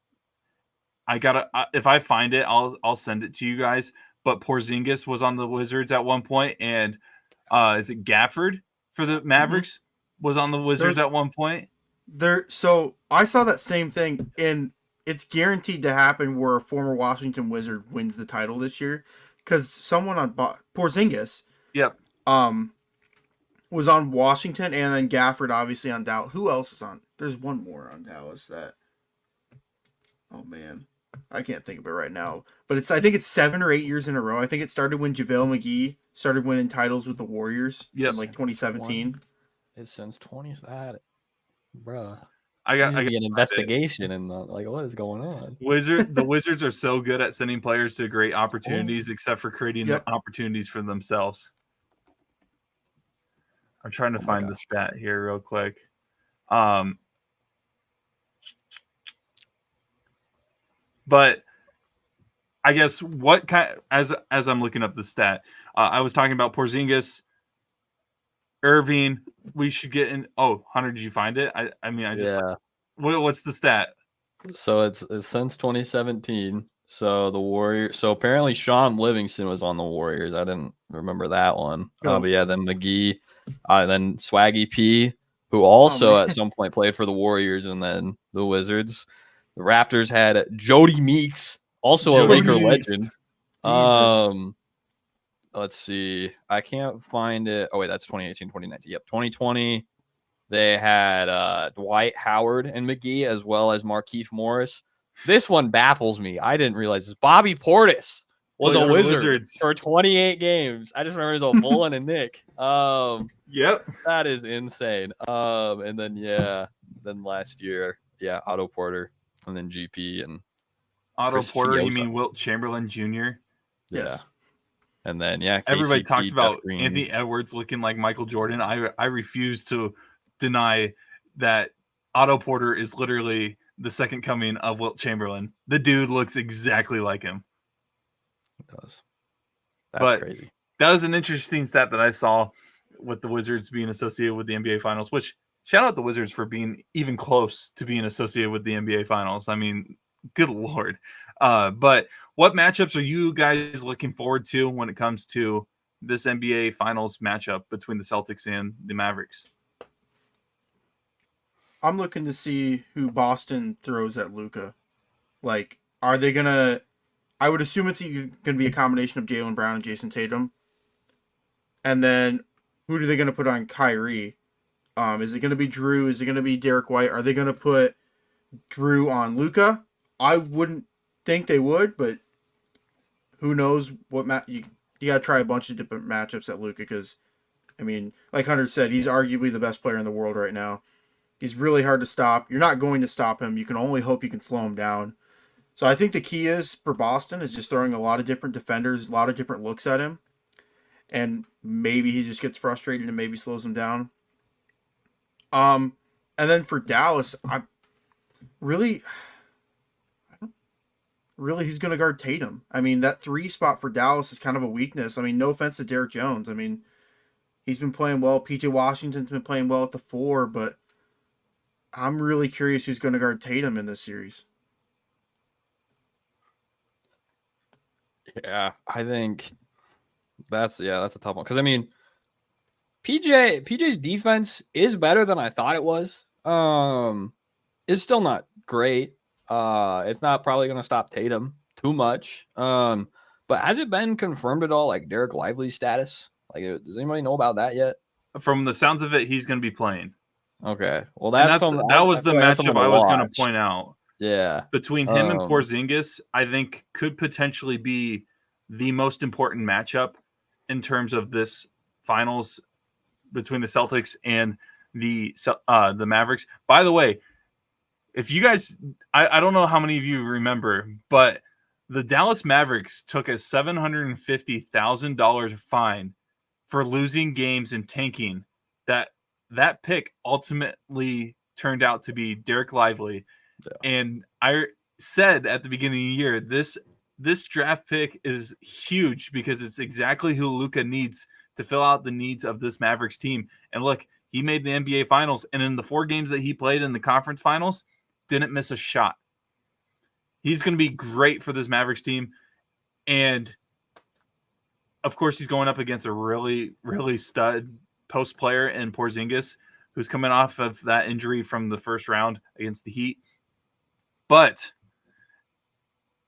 [SPEAKER 1] If I find it, I'll send it to you guys. But Porzingis was on the Wizards at one point, and is it Gafford for the Mavericks was on the Wizards at one point?
[SPEAKER 2] So I saw that same thing, and it's guaranteed to happen where a former Washington Wizard wins the title this year, because someone on Porzingis,
[SPEAKER 1] yep,
[SPEAKER 2] was on Washington, and then Gafford obviously on Dallas. Who else is on? There's one more on Dallas that. Oh man, I can't think of it right now. But I think it's 7 or 8 years in a row. I think it started when JaVale McGee started winning titles with the Warriors in like 2017.
[SPEAKER 3] It's since 20 that, bruh.
[SPEAKER 1] I got
[SPEAKER 3] an investigation and like what is going on?
[SPEAKER 1] The Wizards are so good at sending players to great opportunities, except for creating opportunities for themselves. I'm trying to find the stat here real quick. But I guess what kind as I'm looking up the stat, I was talking about Porzingis, Irving. We should get in. Oh, Hunter, did you find it? I mean, I just what's the stat?
[SPEAKER 3] So it's since 2017. So the Warriors. So apparently Sean Livingston was on the Warriors. I didn't remember that one. But yeah, then McGee, then Swaggy P, who also at some point played for the Warriors and then the Wizards. The Raptors had Jody Meeks, also a Laker legend. Let's see. I can't find it. Oh, wait, that's 2018, 2019. Yep, 2020. They had Dwight Howard and McGee, as well as Markieff Morris. This one baffles me. I didn't realize this. Bobby Portis was a Wizard for 28 games. I just remember it was a Bullen and Nick.
[SPEAKER 1] Yep.
[SPEAKER 3] That is insane. And then, then last year, Otto Porter, and then GP and
[SPEAKER 1] Otto
[SPEAKER 3] Chris
[SPEAKER 1] Porter.
[SPEAKER 3] Fiosa.
[SPEAKER 1] You mean Wilt Chamberlain Jr.?
[SPEAKER 3] Yes. And then KCP,
[SPEAKER 1] everybody talks about Anthony Edwards looking like Michael Jordan. I refuse to deny that Otto Porter is literally the second coming of Wilt Chamberlain. The dude looks exactly like him.
[SPEAKER 3] It does. That's crazy.
[SPEAKER 1] That was an interesting stat that I saw with the Wizards being associated with the NBA Finals, which shout out the Wizards for being even close to being associated with the NBA Finals. I mean, good Lord. But what matchups are you guys looking forward to when it comes to this NBA Finals matchup between the Celtics and the Mavericks?
[SPEAKER 2] I'm looking to see who Boston throws at Luka. Like, are they going to... I would assume it's going to be a combination of Jaylen Brown and Jason Tatum. And then, who are they going to put on Kyrie? Is it going to be Drew? Is it going to be Derek White? Are they going to put Drew on Luka? I wouldn't think they would, but who knows what you got to try a bunch of different matchups at Luka, because, I mean, like Hunter said, he's arguably the best player in the world right now. He's really hard to stop. You're not going to stop him. You can only hope you can slow him down. So I think the key is for Boston is just throwing a lot of different defenders, a lot of different looks at him, and maybe he just gets frustrated and maybe slows him down. And then for Dallas, I really who's going to guard Tatum? I mean, that 3 spot for Dallas is kind of a weakness. I mean, no offense to Derek Jones. I mean, he's been playing well. PJ Washington's been playing well at the 4, but I'm really curious who's going to guard Tatum in this series.
[SPEAKER 3] Yeah, I think that's a tough one because I mean, PJ's defense is better than I thought it was. It's still not great. It's not probably going to stop Tatum too much. But has it been confirmed at all, like Derek Lively's status? Like, does anybody know about that yet?
[SPEAKER 1] From the sounds of it, he's going to be playing.
[SPEAKER 3] Okay, well
[SPEAKER 1] that was the matchup I was going to point out.
[SPEAKER 3] Yeah,
[SPEAKER 1] between him and Porzingis, I think could potentially be the most important matchup in terms of this finals between the Celtics and the Mavericks. By the way, if you guys, I don't know how many of you remember, but the Dallas Mavericks took a $750,000 fine for losing games and tanking. That pick ultimately turned out to be Derek Lively. Yeah. And I said at the beginning of the year, this draft pick is huge because it's exactly who Luka needs to fill out the needs of this Mavericks team. And look, he made the NBA Finals, and in the 4 games that he played in the conference finals, didn't miss a shot. He's going to be great for this Mavericks team. And, of course, he's going up against a really, really stud post player in Porzingis, who's coming off of that injury from the first round against the Heat. But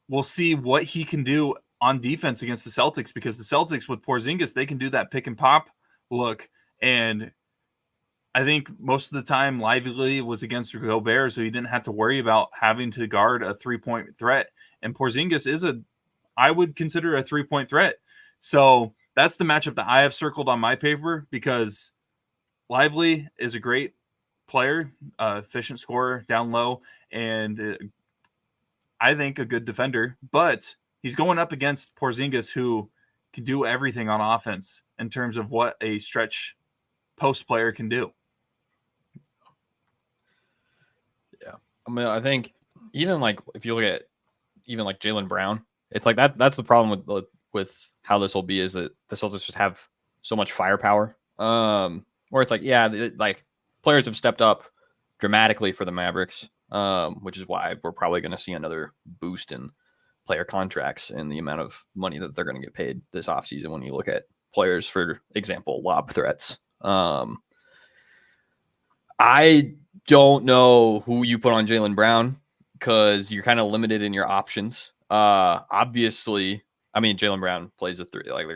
[SPEAKER 1] we'll see what he can do on defense against the Celtics, because the Celtics with Porzingis, they can do that pick and pop look. And I think most of the time Lively was against Gobert, so he didn't have to worry about having to guard a 3-point threat. And Porzingis is I would consider a 3-point threat. So that's the matchup that I have circled on my paper, because Lively is a great player, efficient scorer down low, and I think a good defender. But he's going up against Porzingis, who can do everything on offense in terms of what a stretch post player can do.
[SPEAKER 3] Yeah. I mean, I think even like if you look at even like Jaylen Brown, it's like that's the problem with how this will be, is that the Celtics just have so much firepower. Where it's like, yeah, like players have stepped up dramatically for the Mavericks, which is why we're probably going to see another boost in player contracts and the amount of money that they're going to get paid this offseason when you look at players, for example, lob threats. I don't know who you put on Jaylen Brown because you're kind of limited in your options. Obviously, I mean, Jaylen Brown plays a 3. Like,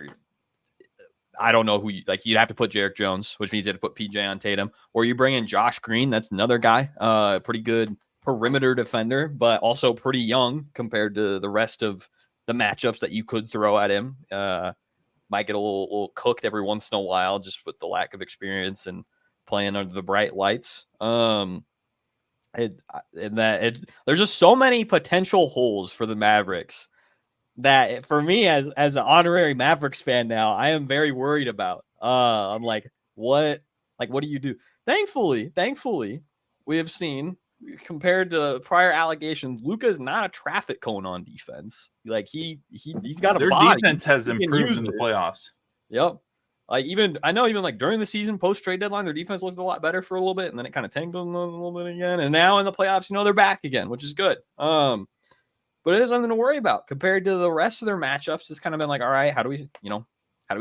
[SPEAKER 3] I don't know who you'd have to put Derek Jones, which means you have to put PJ on Tatum, or you bring in Josh Green. That's another guy, pretty good perimeter defender, but also pretty young compared to the rest of the matchups that you could throw at him. Might get a little cooked every once in a while just with the lack of experience and playing under the bright lights. There's just so many potential holes for the Mavericks that, for me as an honorary Mavericks fan now, I am very worried about. I'm like, what do you do? Thankfully, we have seen, compared to prior allegations, Luka is not a traffic cone on defense. Like he's got a
[SPEAKER 1] Their
[SPEAKER 3] body.
[SPEAKER 1] defense has improved in the playoffs.
[SPEAKER 3] Yep. Like I know even like during the season, post trade deadline, their defense looked a lot better for a little bit, and then it kind of tangled a little bit again. And now in the playoffs, they're back again, which is good. But it is something to worry about compared to the rest of their matchups. It's kind of been like, all right, how do we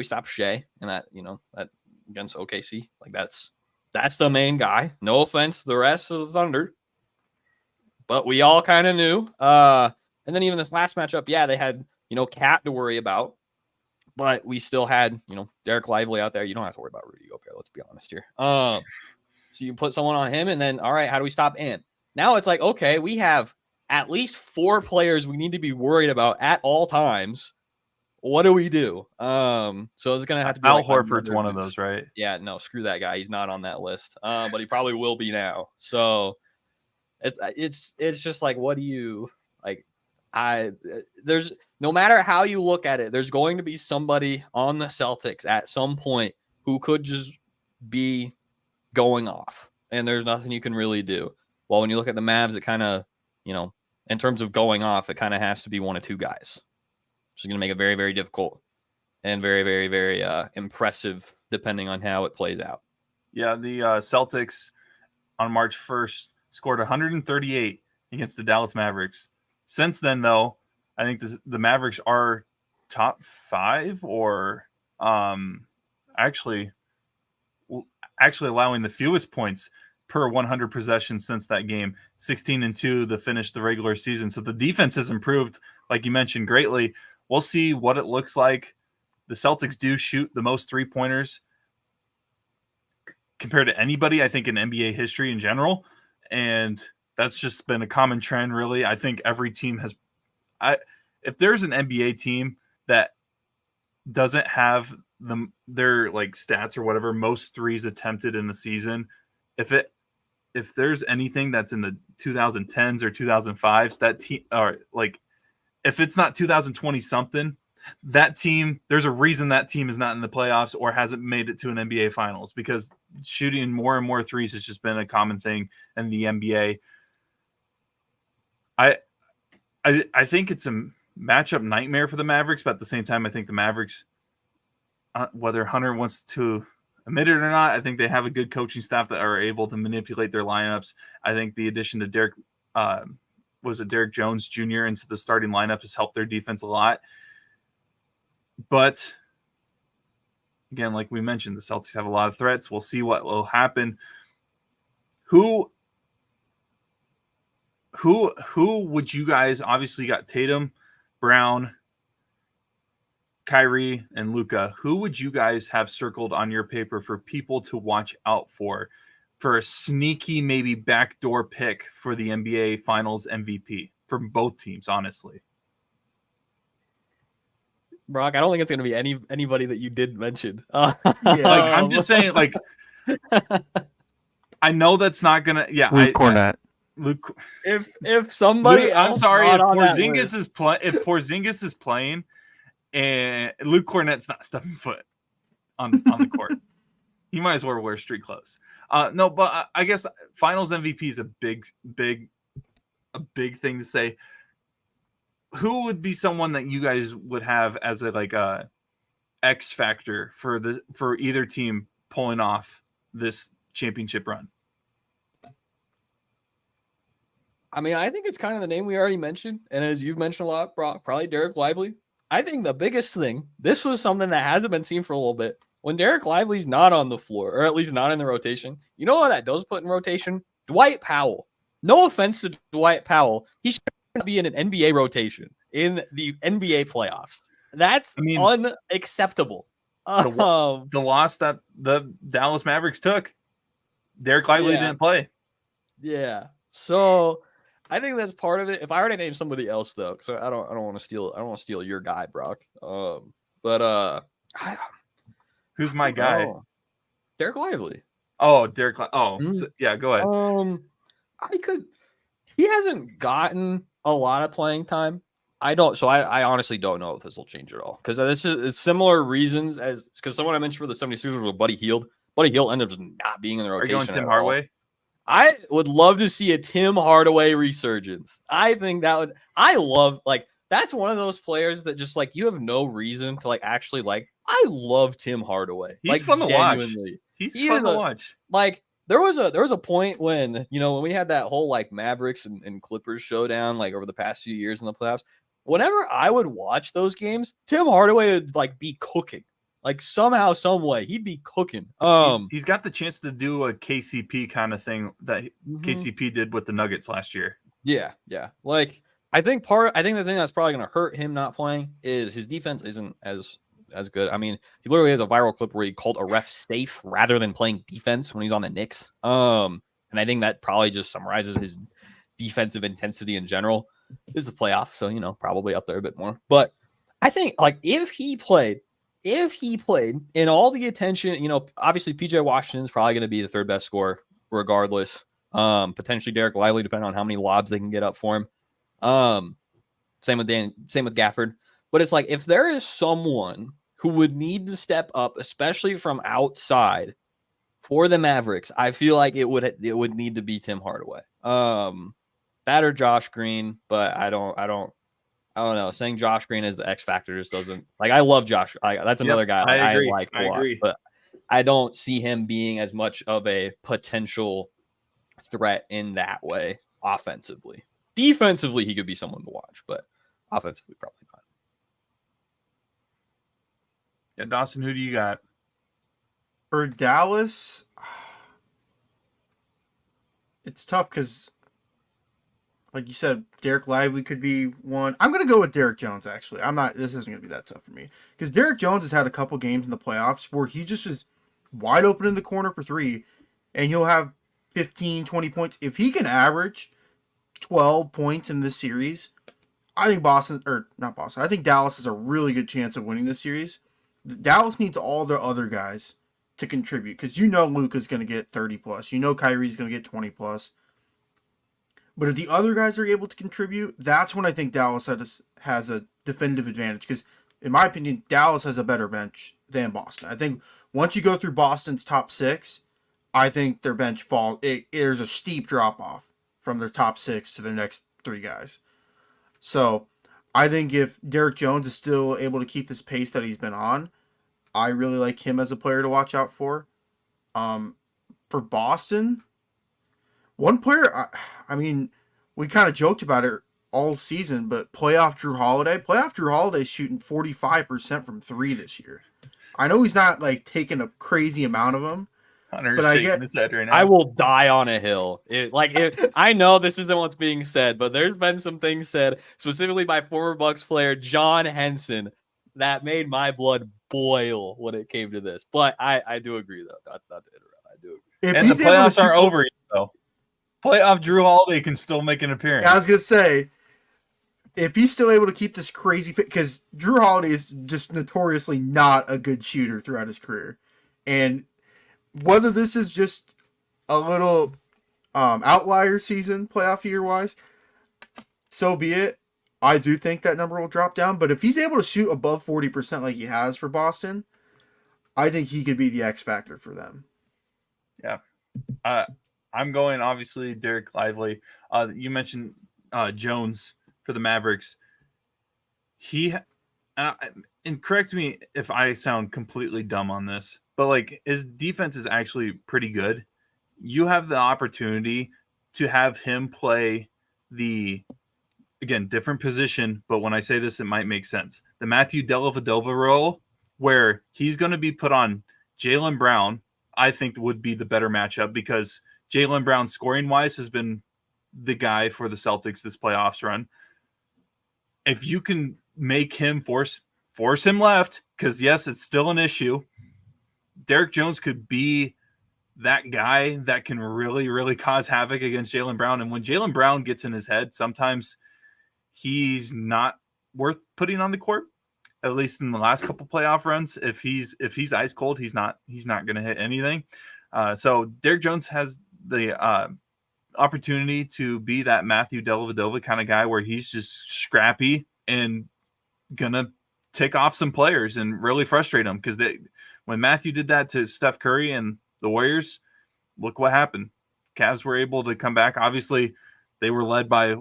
[SPEAKER 3] stop Shea and that against OKC? Like that's the main guy. No offense to the rest of the Thunder, but we all kind of knew. And then even this last matchup, yeah, they had Cat to worry about. But we still had, Derek Lively out there. You don't have to worry about Rudy Gobert. Let's be honest here. So you put someone on him, and then, all right, how do we stop Ant? Now it's like, okay, we have at least 4 players we need to be worried about at all times. what do we do? So it's gonna have to be
[SPEAKER 1] Al
[SPEAKER 3] like
[SPEAKER 1] Horford's
[SPEAKER 3] another
[SPEAKER 1] one of
[SPEAKER 3] boost.
[SPEAKER 1] those, right?
[SPEAKER 3] Yeah, no, screw that guy. He's not on that list. But he probably will be now. So it's just like, what do you like? There's no matter how you look at it, there's going to be somebody on the Celtics at some point who could just be going off, and there's nothing you can really do. Well, when you look at the Mavs, it kind of, in terms of going off, it kind of has to be one of two guys. Which is going to make it very, very difficult and very, very, very impressive depending on how it plays out.
[SPEAKER 1] Yeah, the Celtics on March 1st scored 138 against the Dallas Mavericks. Since then, though, I think the Mavericks are top 5 or actually allowing the fewest points per 100 possessions since that game, 16-2 to finish the regular season. So the defense has improved, like you mentioned, greatly. We'll see what it looks like. The Celtics do shoot the most three-pointers compared to anybody, I think, in NBA history in general. And that's just been a common trend, really. I think every team has if there's an NBA team that doesn't have their like stats or whatever, most threes attempted in the season, if there's anything that's in the 2010s or 2005s, that team, or like if it's not 2020 something, that team, there's a reason that team is not in the playoffs or hasn't made it to an NBA finals, because shooting more and more threes has just been a common thing in the NBA. I think it's a matchup nightmare for the Mavericks, but at the same time, I think the Mavericks, whether Hunter wants to admit it or not, I think they have a good coaching staff that are able to manipulate their lineups. I think the addition to Derek Jones Jr. into the starting lineup has helped their defense a lot. But again, like we mentioned, the Celtics have a lot of threats. We'll see what will happen. Who would you guys, obviously you got Tatum, Brown, Kyrie, and Luka. Who would you guys have circled on your paper for people to watch out for a sneaky, maybe backdoor pick for the NBA Finals MVP from both teams, honestly?
[SPEAKER 3] Brock, I don't think it's going to be anybody that you did mention.
[SPEAKER 1] I'm just saying, like, I know that's not going to,
[SPEAKER 4] Luke Cornett.
[SPEAKER 1] Luke,
[SPEAKER 3] if somebody
[SPEAKER 1] I'm
[SPEAKER 3] else
[SPEAKER 1] sorry, if
[SPEAKER 3] not on that
[SPEAKER 1] Porzingis is playing and Luke Cornett's not stepping foot on the court, he might as well wear street clothes. No, but I guess Finals MVP is a big thing to say. Who would be someone that you guys would have as a X factor for either team pulling off this championship run?
[SPEAKER 3] I mean, I think it's kind of the name we already mentioned, and as you've mentioned a lot, Brock, probably Derek Lively. I think the biggest thing, this was something that hasn't been seen for a little bit. When Derek Lively's not on the floor, or at least not in the rotation, you know what that does put in rotation? Dwight Powell. No offense to Dwight Powell. He should be in an NBA rotation in the NBA playoffs. That's unacceptable.
[SPEAKER 1] The loss that the Dallas Mavericks took, Derek Lively didn't play.
[SPEAKER 3] Yeah. So I think that's part of it. If I were to name somebody else, though, because I don't want to steal your guy, Brock.
[SPEAKER 1] Who's my guy?
[SPEAKER 3] Derek Lively.
[SPEAKER 1] Oh, Derek. So, yeah, go ahead.
[SPEAKER 3] He hasn't gotten a lot of playing time. I honestly don't know if this will change at all, because this is similar reasons as because someone I mentioned for the 76ers was Buddy Hield. Buddy Hield ended up just not being in the rotation.
[SPEAKER 1] Are you going Tim Hardaway?
[SPEAKER 3] I would love to see a Tim Hardaway resurgence. I think that's one of those players that just like you have no reason to like actually like. I love Tim Hardaway.
[SPEAKER 1] He's fun to watch. He's fun to watch.
[SPEAKER 3] Like there was a point when when we had that whole like Mavericks and Clippers showdown like over the past few years in the playoffs. Whenever I would watch those games, Tim Hardaway would like be cooking. Like somehow, some way, he'd be cooking.
[SPEAKER 1] He's got the chance to do a KCP kind of thing that KCP did with the Nuggets last year.
[SPEAKER 3] Yeah. Like I think the thing that's probably going to hurt him not playing is his defense isn't as good. I mean, he literally has a viral clip where he called a ref safe rather than playing defense when he's on the Knicks. And I think that probably just summarizes his defensive intensity in general. This is the playoff, so probably up there a bit more. But I think like if he played in all the attention, obviously PJ Washington's probably going to be the third best scorer regardless. Potentially Derek Lively, depending on how many lobs they can get up for him. Same with Gafford. But it's like if there is someone who would need to step up, especially from outside for the Mavericks, I feel like it would need to be Tim Hardaway. That or Josh Green, but I don't know. Saying Josh Green is the X factor just doesn't like. I love Josh. That's another guy
[SPEAKER 1] I agree.
[SPEAKER 3] like a lot,
[SPEAKER 1] agree.
[SPEAKER 3] but I don't see him being as much of a potential threat in that way offensively. Defensively, he could be someone to watch, but offensively, probably not.
[SPEAKER 1] Yeah, Dawson, who do you got?
[SPEAKER 2] For Dallas, it's tough because, like you said, Derek Lively could be one. I'm going to go with Derek Jones, actually. This isn't going to be that tough for me. Because Derek Jones has had a couple games in the playoffs where he just is wide open in the corner for three, and he'll have 15, 20 points. If he can average 12 points in this series, I think I think Dallas has a really good chance of winning this series. Dallas needs all their other guys to contribute because Luka's going to get 30 plus. Kyrie's going to get 20 plus. But if the other guys are able to contribute, that's when I think Dallas has a definitive advantage. Because, in my opinion, Dallas has a better bench than Boston. I think once you go through Boston's top six, I think their bench there's a steep drop off from their top six to their next three guys. So, I think if Derek Jones is still able to keep this pace that he's been on, I really like him as a player to watch out for. For Boston, one player, we kind of joked about it all season, but playoff Drew Holiday's shooting 45% from three this year. I know he's not like taking a crazy amount of them,
[SPEAKER 1] Hunter's shaking his head right now.
[SPEAKER 3] I will die on a hill. I know this isn't what's being said, but there's been some things said, specifically by former Bucks player John Henson, that made my blood boil when it came to this. But I do agree, though. Not to interrupt. I do agree.
[SPEAKER 1] And the playoffs aren't over yet, though. Playoff Drew Holiday can still make an appearance.
[SPEAKER 2] I was going to say, if he's still able to keep this crazy, because Drew Holiday is just notoriously not a good shooter throughout his career. And whether this is just a little outlier season, playoff year-wise, so be it. I do think that number will drop down. But if he's able to shoot above 40% like he has for Boston, I think he could be the X factor for them.
[SPEAKER 1] Yeah. I'm going, obviously, Derek Lively. You mentioned Jones for the Mavericks. And correct me if I sound completely dumb on this, but like his defense is actually pretty good. You have the opportunity to have him play different position, but when I say this, it might make sense. The Matthew Dellavedova role, where he's going to be put on Jaylen Brown, I think would be the better matchup because Jaylen Brown, scoring-wise, has been the guy for the Celtics this playoffs run. If you can make him force him left, because, yes, it's still an issue, Derek Jones could be that guy that can really, really cause havoc against Jaylen Brown. And when Jaylen Brown gets in his head, sometimes he's not worth putting on the court, at least in the last couple playoff runs. If he's ice cold, he's not going to hit anything. So Derek Jones has the opportunity to be that Matthew Dellavedova kind of guy where he's just scrappy and gonna tick off some players and really frustrate them. Because when Matthew did that to Steph Curry and the Warriors, look what happened. Cavs were able to come back. Obviously, they were led by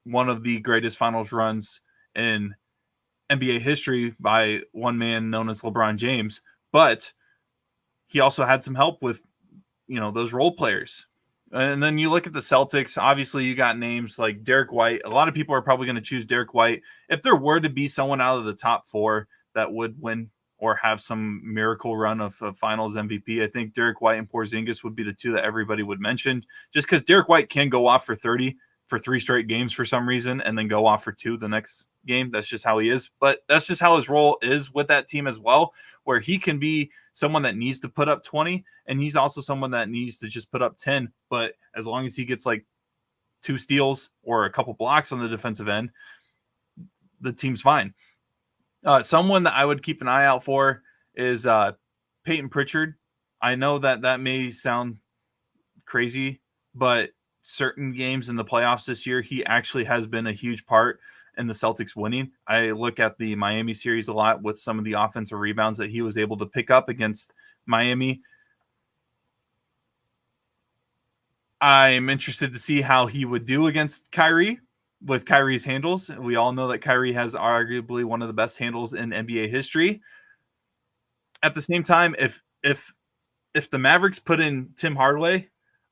[SPEAKER 1] one of the greatest finals runs in NBA history by one man known as LeBron James, but he also had some help with, those role players. And then you look at the Celtics, obviously you got names like Derek White. A lot of people are probably going to choose Derek White. If there were to be someone out of the top four that would win or have some miracle run of finals MVP, I think Derek White and Porzingis would be the two that everybody would mention, just because Derek White can go off for 30 for 3 straight games for some reason and then go off for 2 the next game. That's just how he is. But that's just how his role is with that team as well, where he can be someone that needs to put up 20 and he's also someone that needs to just put up 10. But as long as he gets like 2 steals or a couple blocks on the defensive end, the team's fine. Someone that I would keep an eye out for is Peyton Pritchard. I know that may sound crazy, but certain games in the playoffs this year, he actually has been a huge part in the Celtics winning. I look at the Miami series a lot with some of the offensive rebounds that he was able to pick up against Miami. I'm interested to see how he would do against Kyrie with Kyrie's handles. We all know that Kyrie has arguably one of the best handles in NBA history. At the same time, if the Mavericks put in Tim Hardaway,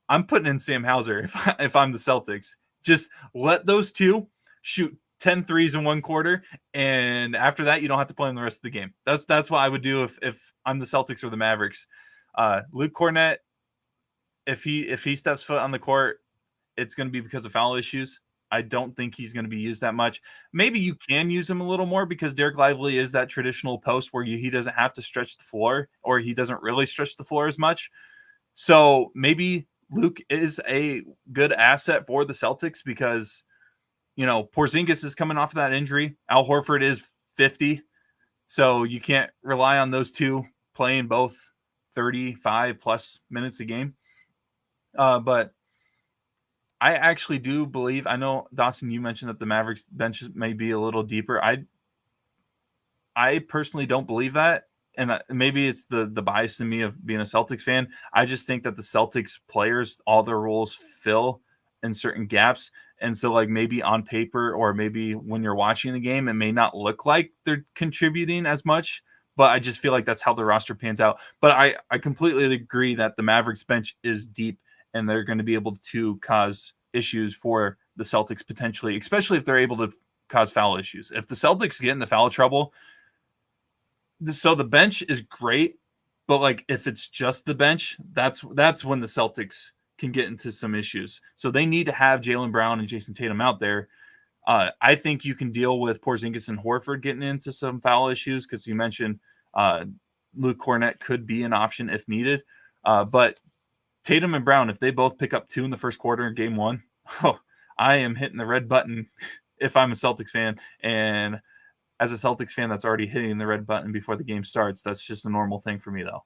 [SPEAKER 1] I'm putting in Sam Hauser if I'm the Celtics. Just let those two shoot 10 threes in one quarter, and after that, you don't have to play them the rest of the game. That's what I would do if I'm the Celtics or the Mavericks. Luke Cornett, if he steps foot on the court, it's going to be because of foul issues. I don't think he's going to be used that much. Maybe you can use him a little more because Derek Lively is that traditional post where he doesn't have to stretch the floor, or he doesn't really stretch the floor as much. So maybe Luke is a good asset for the Celtics because, Porzingis is coming off of that injury. Al Horford is 50. So you can't rely on those two playing both 35 plus minutes a game. But I actually do believe, I know, Dawson, you mentioned that the Mavericks bench may be a little deeper. I personally don't believe that. And maybe it's the bias in me of being a Celtics fan. I just think that the Celtics players, all their roles fill in certain gaps. And so maybe on paper or maybe when you're watching the game, it may not look like they're contributing as much. But I just feel like that's how the roster pans out. But I completely agree that the Mavericks bench is deep and they're going to be able to cause issues for the Celtics potentially, especially if they're able to cause foul issues. If the Celtics get into foul trouble, so the bench is great, but if it's just the bench, that's when the Celtics can get into some issues. So they need to have Jaylen Brown and Jason Tatum out there. I think you can deal with Porzingis and Horford getting into some foul issues because you mentioned Luke Cornett could be an option if needed. But Tatum and Brown, if they both pick up 2 in the first quarter in game 1, I am hitting the red button if I'm a Celtics fan. And as a Celtics fan that's already hitting the red button before the game starts, that's just a normal thing for me, though.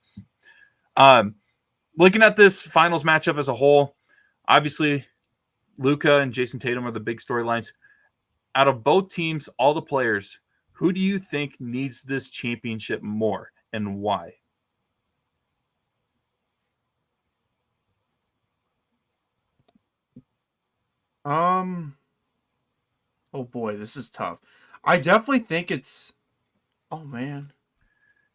[SPEAKER 1] Looking at this finals matchup as a whole, obviously Luka and Jason Tatum are the big storylines. Out of both teams, all the players, who do you think needs this championship more and why?
[SPEAKER 2] Oh boy, this is tough. I definitely think it's. Oh man.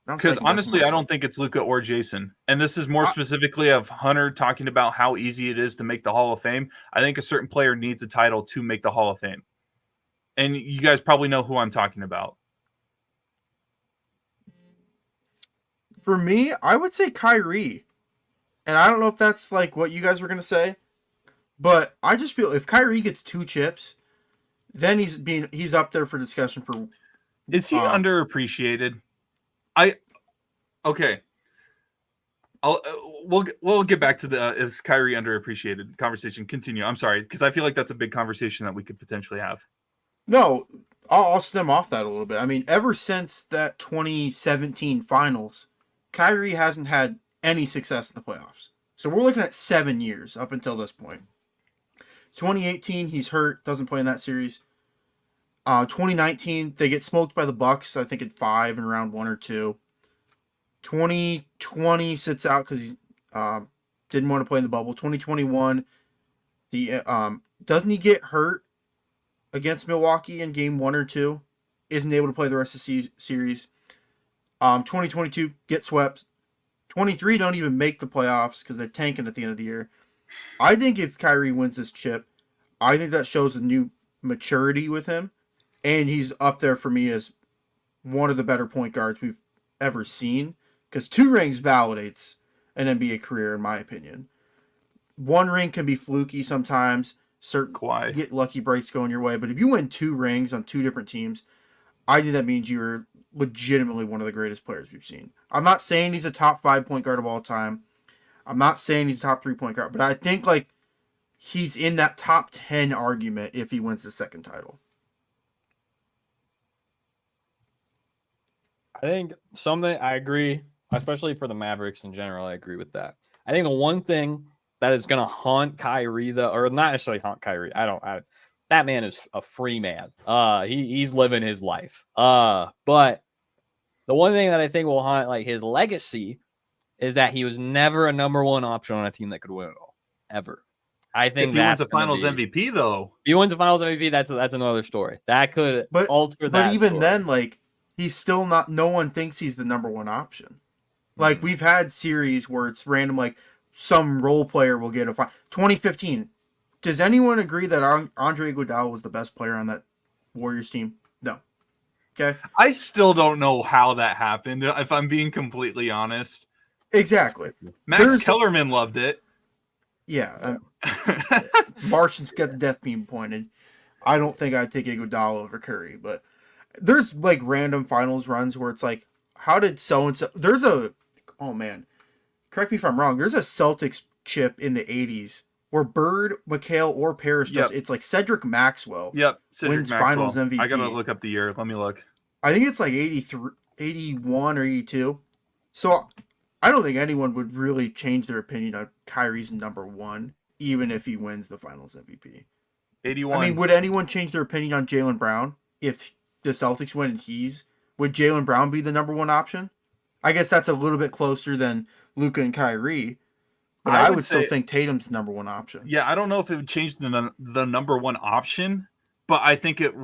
[SPEAKER 1] Because honestly, I don't think it's Luka or Jason. And this is more specifically of Hunter talking about how easy it is to make the Hall of Fame. I think a certain player needs a title to make the Hall of Fame. And you guys probably know who I'm talking about.
[SPEAKER 2] For me, I would say Kyrie. And I don't know if that's what you guys were going to say. But I just feel if Kyrie gets 2 chips, then he's up there for discussion for.
[SPEAKER 1] Is he underappreciated? Okay. We'll get back to the is Kyrie underappreciated conversation. Continue. I'm sorry because I feel like that's a big conversation that we could potentially have.
[SPEAKER 2] No, I'll stem off that a little bit. I mean, ever since that 2017 finals, Kyrie hasn't had any success in the playoffs. So we're looking at 7 years up until this point. 2018, he's hurt, doesn't play in that series. 2019, they get smoked by the Bucks, I think in 5 in round 1 or 2. 2020 sits out because he didn't want to play in the bubble. 2021, doesn't he get hurt against Milwaukee in game 1 or 2? Isn't able to play the rest of the series. 2022 get swept. 23 don't even make the playoffs because they're tanking at the end of the year. I think if Kyrie wins this chip, I think that shows a new maturity with him, and he's up there for me as one of the better point guards we've ever seen. Because 2 rings validates an NBA career, in my opinion. 1 ring can be fluky sometimes. Certain get lucky breaks going your way, but if you win 2 rings on 2 different teams, I think that means you're legitimately one of the greatest players we've seen. I'm not saying he's a top 5 point guard of all time. I'm not saying he's a top 3 point guard, but I think he's in that top 10 argument if he wins the second title.
[SPEAKER 3] I think something I agree, especially for the Mavericks in general. I agree with that. I think the one thing that is going to haunt Kyrie, or not necessarily haunt Kyrie. That man is a free man. He's living his life. But the one thing that I think will haunt like his legacy is that he was never a number one option on a team that could win it all, ever. I think
[SPEAKER 1] if he wins the Finals MVP, though,
[SPEAKER 3] if he wins the Finals MVP, that's another story. That could alter that.
[SPEAKER 2] But even
[SPEAKER 3] story.
[SPEAKER 2] then, like he's still not. No one thinks he's the number one option. Like we've had series where it's random, like some role player will get a 2015. Does anyone agree that Andre Iguodala was the best player on that Warriors team? No. Okay.
[SPEAKER 1] I still don't know how that happened. If I'm being completely honest.
[SPEAKER 2] Exactly.
[SPEAKER 1] Max Kellerman loved it.
[SPEAKER 2] Yeah. Martian's got the death beam pointed. I don't think I'd take Iguodala over Curry, but there's like random finals runs where it's like, how did so-and-so... Oh, man. Correct me if I'm wrong. There's a Celtics chip in the 80s where Bird, McHale, or Parrish it's like Cedric Maxwell wins Finals MVP.
[SPEAKER 1] I gotta look up the year. Let me look.
[SPEAKER 2] I think it's like 83, 81 or 82. So I don't think anyone would really change their opinion on Kyrie's number one, even if he wins the Finals MVP.
[SPEAKER 1] 81.
[SPEAKER 2] I mean, would anyone change their opinion on Jaylen Brown if the Celtics win and would Jaylen Brown be the number one option? I guess that's a little bit closer than Luka and Kyrie, but I would still think Tatum's the number one option.
[SPEAKER 1] Yeah, I don't know if it would change the number one option, but I think it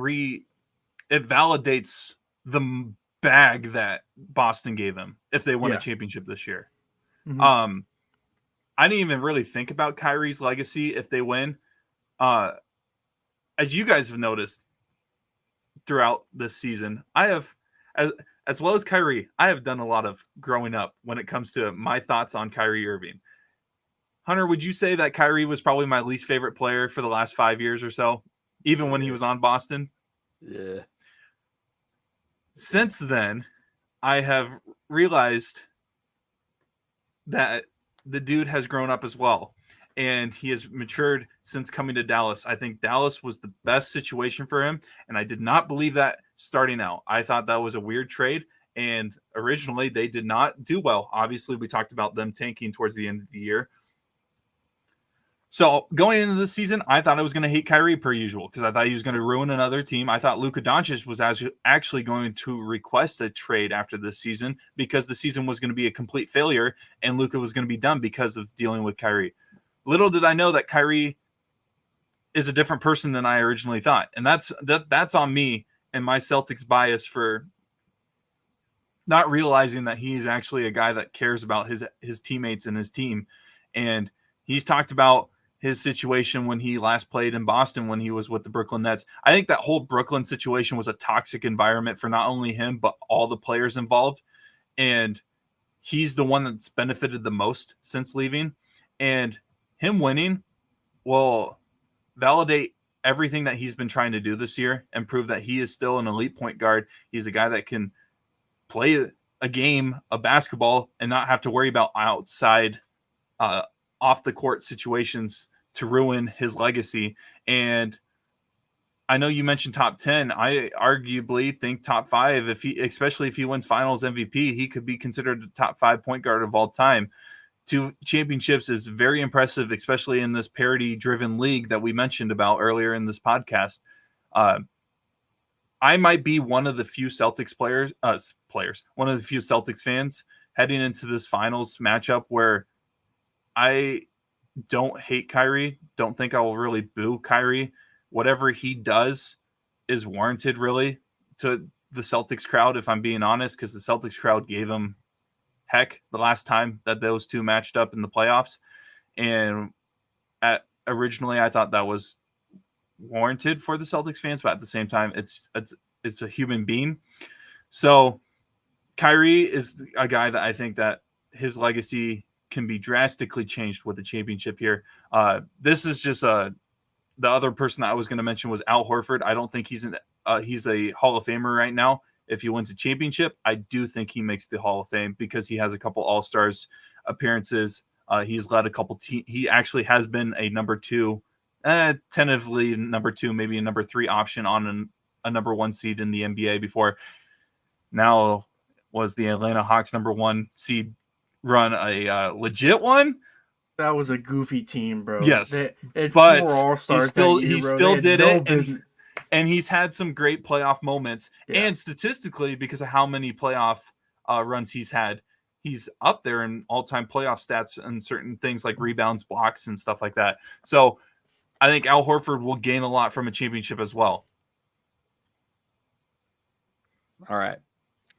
[SPEAKER 1] validates the bag that Boston gave him if they won a championship this year. Mm-hmm. I didn't even really think about Kyrie's legacy if they win. As you guys have noticed throughout this season, I have, as well as Kyrie, I have done a lot of growing up when it comes to my thoughts on Kyrie Irving. Hunter, would you say that Kyrie was probably my least favorite player for the last 5 years or so, even when he was on Boston?
[SPEAKER 3] Yeah.
[SPEAKER 1] Since then, I have realized that the dude has grown up as well, and he has matured since coming to Dallas. I think Dallas was the best situation for him, and I did not believe that starting out. I thought that was a weird trade, and originally they did not do well. Obviously, we talked about them tanking towards the end of the year. So going into this season, I thought I was going to hate Kyrie per usual because I thought he was going to ruin another team. I thought Luka Doncic was actually going to request a trade after this season because the season was going to be a complete failure and Luka was going to be done because of dealing with Kyrie. Little did I know that Kyrie is a different person than I originally thought. And that's on me and my Celtics bias for not realizing that he's actually a guy that cares about his teammates and his team. And he's talked about his situation when he last played in Boston when he was with the Brooklyn Nets. I think that whole Brooklyn situation was a toxic environment for not only him, but all the players involved. And he's the one that's benefited the most since leaving. And him winning will validate everything that he's been trying to do this year and prove that he is still an elite point guard. He's a guy that can play a game of basketball and not have to worry about outside off the court situations to ruin his legacy. And I know you mentioned top 10. I arguably think top 5, especially if he wins Finals MVP, he could be considered the top 5 point guard of all time. 2 championships is very impressive, especially in this parity-driven league that we mentioned about earlier in this podcast. I might be one of the few Celtics one of the few Celtics fans heading into this Finals matchup where I don't hate Kyrie. Don't think I will really boo Kyrie. Whatever he does is warranted, really, to the Celtics crowd, if I'm being honest, because the Celtics crowd gave him heck the last time that those two matched up in the playoffs. And originally, I thought that was warranted for the Celtics fans, but at the same time, it's a human being. So Kyrie is a guy that I think that his legacy can be drastically changed with the championship here. This is just the other person that I was going to mention was Al Horford. I don't think he's a Hall of Famer right now. If he wins a championship, I do think he makes the Hall of Fame because he has a couple All-Stars appearances. He's led a couple he actually has been a number 2, tentatively number 2, maybe a number 3 option on a number 1 seed in the NBA before. Now was the Atlanta Hawks #1 seed run a legit one?
[SPEAKER 2] That was a goofy team, bro.
[SPEAKER 1] Yes,
[SPEAKER 2] It
[SPEAKER 1] but
[SPEAKER 2] four All-Stars
[SPEAKER 1] he still did it,
[SPEAKER 2] business.
[SPEAKER 1] and he's had some great playoff moments.
[SPEAKER 2] Yeah.
[SPEAKER 1] And statistically, because of how many playoff runs he's had, he's up there in all-time playoff stats and certain things like rebounds, blocks, and stuff like that. So I think Al Horford will gain a lot from a championship as well.
[SPEAKER 3] All right.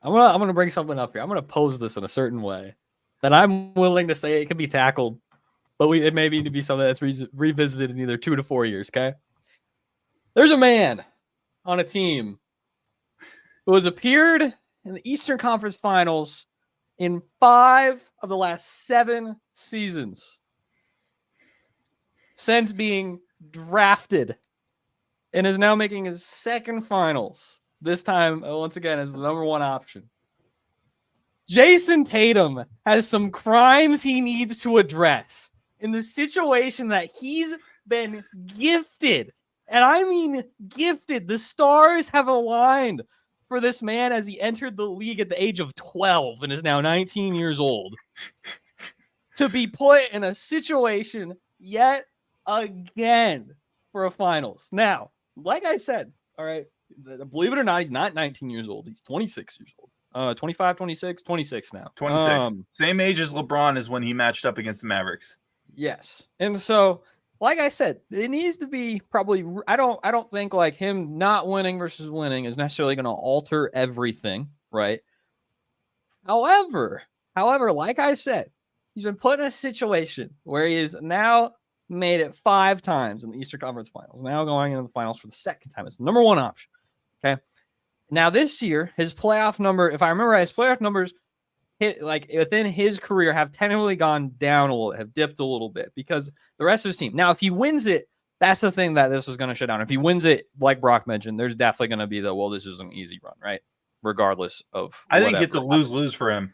[SPEAKER 3] I'm gonna bring something up here. I'm gonna pose this in a certain way that I'm willing to say it can be tackled, but it may need to be something that's revisited in either 2 to 4 years. Okay. There's a man on a team who has appeared in the Eastern Conference Finals in 5 of the last 7 seasons since being drafted, and is now making his second finals. This time, once again, as the #1 option. Jason Tatum has some crimes he needs to address in the situation that he's been gifted. And I mean gifted. The stars have aligned for this man as he entered the league at the age of 12 and is now 19 years old. To be put in a situation yet again for a finals. Now, like I said, all right, believe it or not, he's not 19 years old. He's 26 years old. 25, 26 now.
[SPEAKER 1] 26. Same age as LeBron is when he matched up against the Mavericks.
[SPEAKER 3] Yes. And so, like I said, it needs to be probably, I don't think like him not winning versus winning is necessarily going to alter everything, right? However, like I said, he's been put in a situation where he is now made it 5 times in the Eastern Conference Finals. Now going into the finals for the second time. It's the #1 option. Okay. Now this year, his playoff number, if I remember right, his playoff numbers hit like within his career have technically gone down a little, have dipped a little bit because the rest of his team. Now, if he wins it, that's the thing that this is going to shut down. If he wins it, like Brock mentioned, there's definitely going to be this is an easy run, right? Regardless of
[SPEAKER 1] I think it's a lose-lose for him.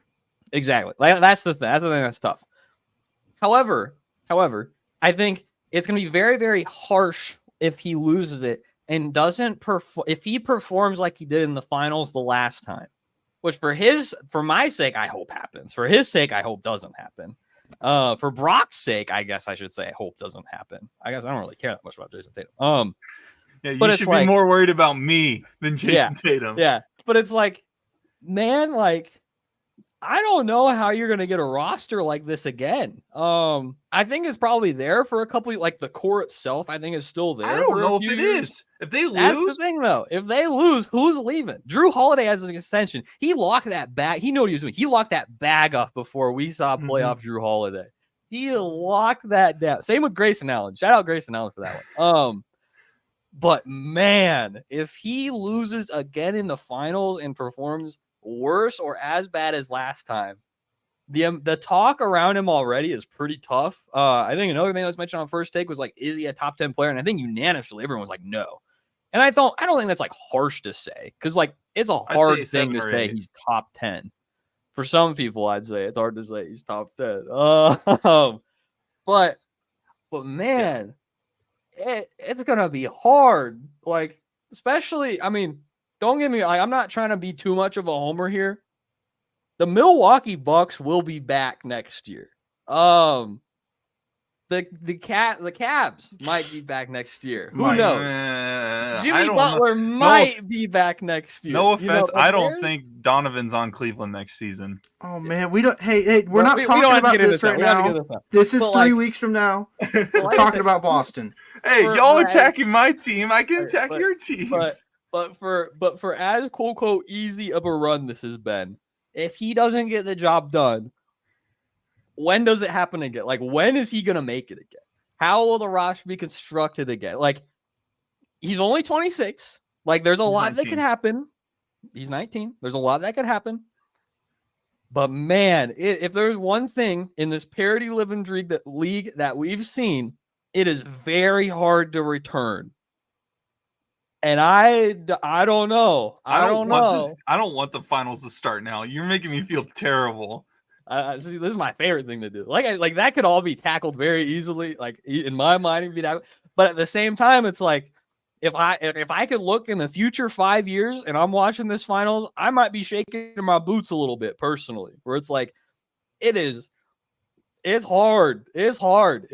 [SPEAKER 3] Exactly. Like that's the thing. That's the thing that's tough. However, I think it's going to be very, very harsh if he loses it and doesn't perform. If he performs like he did in the finals the last time, which for my sake, I hope happens. For his sake, I hope doesn't happen. For Brock's sake, I guess I should say I hope doesn't happen. I guess I don't really care that much about Jason Tatum.
[SPEAKER 1] Yeah, you should be more worried about me than Jason Tatum.
[SPEAKER 3] Yeah, but it's like, man, like, I don't know how you're going to get a roster like this again. I think it's probably there for a couple, like the core itself, I think is still there.
[SPEAKER 1] I don't know if it is. If they lose.
[SPEAKER 3] That's the thing, though. If they lose, who's leaving? Drew Holiday has an extension. He locked that bag. He knew what he was doing. He locked that bag up before we saw playoff Drew Holiday. He locked that down. Same with Grayson Allen. Shout out Grayson Allen for that one. But man, if he loses again in the finals and performs worse or as bad as last time, the talk around him already is pretty tough. I think another thing that was mentioned on First Take was like, is he a top 10 player? And I think unanimously everyone was like, no. And I don't think that's like harsh to say because like it's a hard thing to say he's top 10. For some people, I'd say it's hard to say he's top 10. But man, it's gonna be hard. Like especially, I mean, don't get me. I'm not trying to be too much of a homer here. The Milwaukee Bucks will be back next year. The Cavs might be back next year. Who knows? Jimmy Butler might be back next year.
[SPEAKER 1] No offense, I don't think Donovan's on Cleveland next season.
[SPEAKER 2] Oh man, we don't. Hey, we're not talking about this right now. This is 3 weeks from now. We're talking about Boston.
[SPEAKER 1] Hey, y'all attacking my team. I can attack your teams.
[SPEAKER 3] But for as quote unquote easy of a run this has been, if he doesn't get the job done, when does it happen again? Like, when is he going to make it again? How will the roster be constructed again? Like, he's only 26. Like, there's a lot 19. That could happen. He's 19. There's a lot that could happen. But, man, if there's one thing in this parity living league that we've seen, it is very hard to return. And I don't know. I don't know.
[SPEAKER 1] I don't want the finals to start now. You're making me feel terrible.
[SPEAKER 3] See, this is my favorite thing to do. Like that could all be tackled very easily. Like in my mind, it'd be tackled. But at the same time, it's like if I could look in the future 5 years and I'm watching this finals, I might be shaking my boots a little bit personally, where it's like, it's hard. It's hard.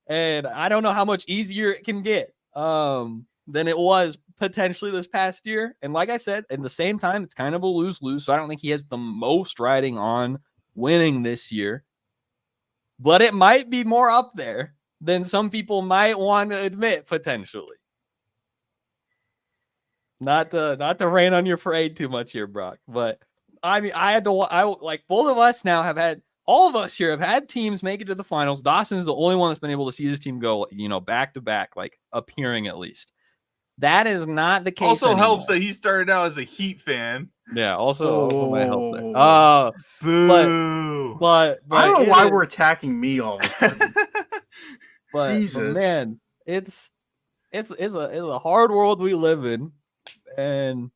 [SPEAKER 3] And I don't know how much easier it can get than it was potentially this past year. And like I said, at the same time, it's kind of a lose-lose. So I don't think he has the most riding on winning this year. But it might be more up there than some people might want to admit potentially. Not to rain on your parade too much here, Brock. But I mean, both of us now have had, all of us here have had teams make it to the finals. Dawson is the only one that's been able to see his team go, back to back, like appearing at least. That is not the case.
[SPEAKER 1] Also
[SPEAKER 3] anymore.
[SPEAKER 1] helps that he started out as a Heat fan.
[SPEAKER 3] Yeah, also might help there.
[SPEAKER 1] Boo.
[SPEAKER 3] But
[SPEAKER 2] I don't know why we're attacking me all of a sudden.
[SPEAKER 3] but man, it's a hard world we live in, and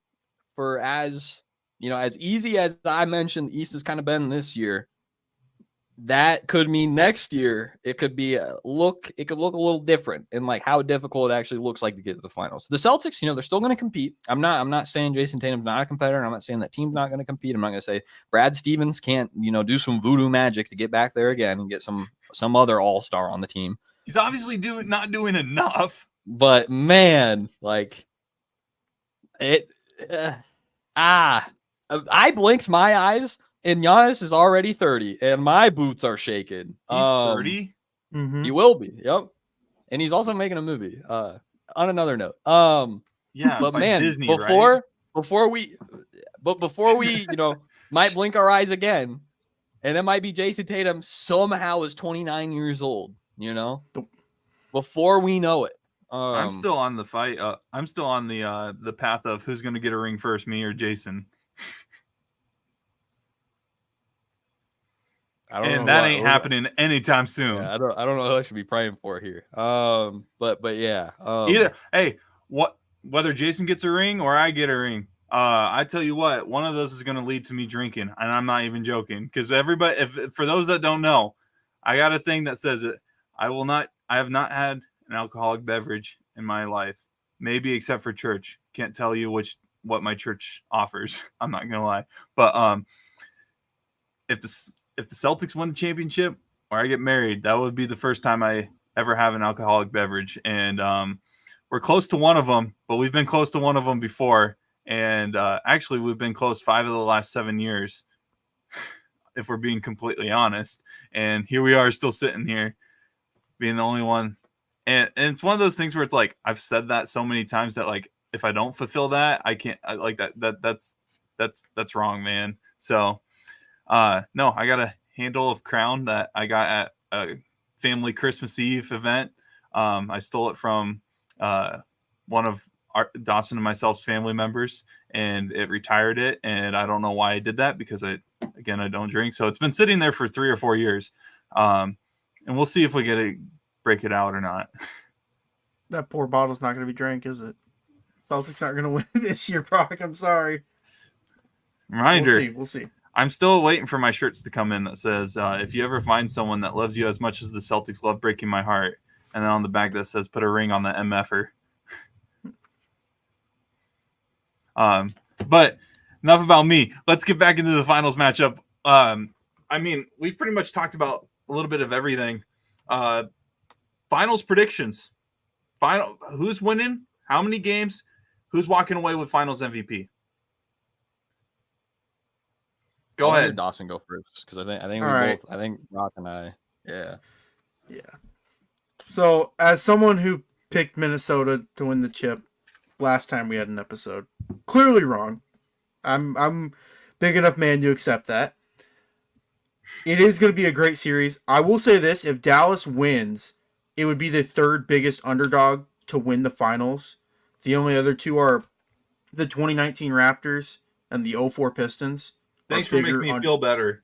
[SPEAKER 3] for as easy as I mentioned, the East has kind of been this year. That could mean next year it could look a little different in like how difficult it actually looks like to get to the finals. The Celtics, they're still going to compete. I'm not saying Jason Tatum's not a competitor. And I'm not saying that team's not going to compete. I'm not going to say Brad Stevens can't, do some voodoo magic to get back there again and get some other all-star on the team.
[SPEAKER 1] He's obviously not doing enough.
[SPEAKER 3] But man, like I blinked my eyes. And Giannis is already 30, and my boots are shaking.
[SPEAKER 1] He's 30?
[SPEAKER 3] He will be, yep. And he's also making a movie. On another note.
[SPEAKER 1] Yeah,
[SPEAKER 3] but man,
[SPEAKER 1] Disney,
[SPEAKER 3] before we might blink our eyes again, and it might be Jason Tatum somehow is 29 years old, before we know it.
[SPEAKER 1] I'm still on the fight. I'm still on the path of who's going to get a ring first, me or Jason. And that ain't happening anytime soon.
[SPEAKER 3] Yeah, I don't know who I should be praying for here. But yeah.
[SPEAKER 1] Either whether Jason gets a ring or I get a ring, I tell you what, one of those is going to lead to me drinking, and I'm not even joking. Because everybody, for those that don't know, I got a thing that says it. I have not had an alcoholic beverage in my life, maybe except for church. Can't tell you what my church offers. I'm not gonna lie, but if the Celtics win the championship or I get married, that would be the first time I ever have an alcoholic beverage. And we're close to one of them, but we've been close to one of them before. And actually, we've been close 5 of the last 7 years, if we're being completely honest. And here we are still sitting here being the only one. And it's one of those things where it's like, I've said that so many times that like, if I don't fulfill that, I can't like that's wrong, man. So no, I got a handle of Crown that I got at a family Christmas Eve event. I stole it from one of Dawson and myself's family members, and it retired it. And I don't know why I did that, because I don't drink. So it's been sitting there for 3 or 4 years. And we'll see if we get to break it out or not.
[SPEAKER 2] That poor bottle's not going to be drank, is it? Celtics aren't going to win this year, Brock. I'm sorry.
[SPEAKER 1] Reminder.
[SPEAKER 2] We'll see.
[SPEAKER 1] I'm still waiting for my shirts to come in that says, if you ever find someone that loves you as much as the Celtics love breaking my heart, and then on the back that says, put a ring on the MFer. But enough about me. Let's get back into the finals matchup. I mean, we've pretty much talked about a little bit of everything. Finals predictions. Who's winning? How many games? Who's walking away with finals MVP? Go ahead.
[SPEAKER 3] Dawson go first, because I think both. I think Brock and I. Yeah.
[SPEAKER 2] So, as someone who picked Minnesota to win the chip last time we had an episode, clearly wrong. I'm big enough man to accept that. It is going to be a great series. I will say this: if Dallas wins, it would be the 3rd biggest underdog to win the finals. The only other two are the 2019 Raptors and the 2004 Pistons.
[SPEAKER 1] Thanks for making me feel better.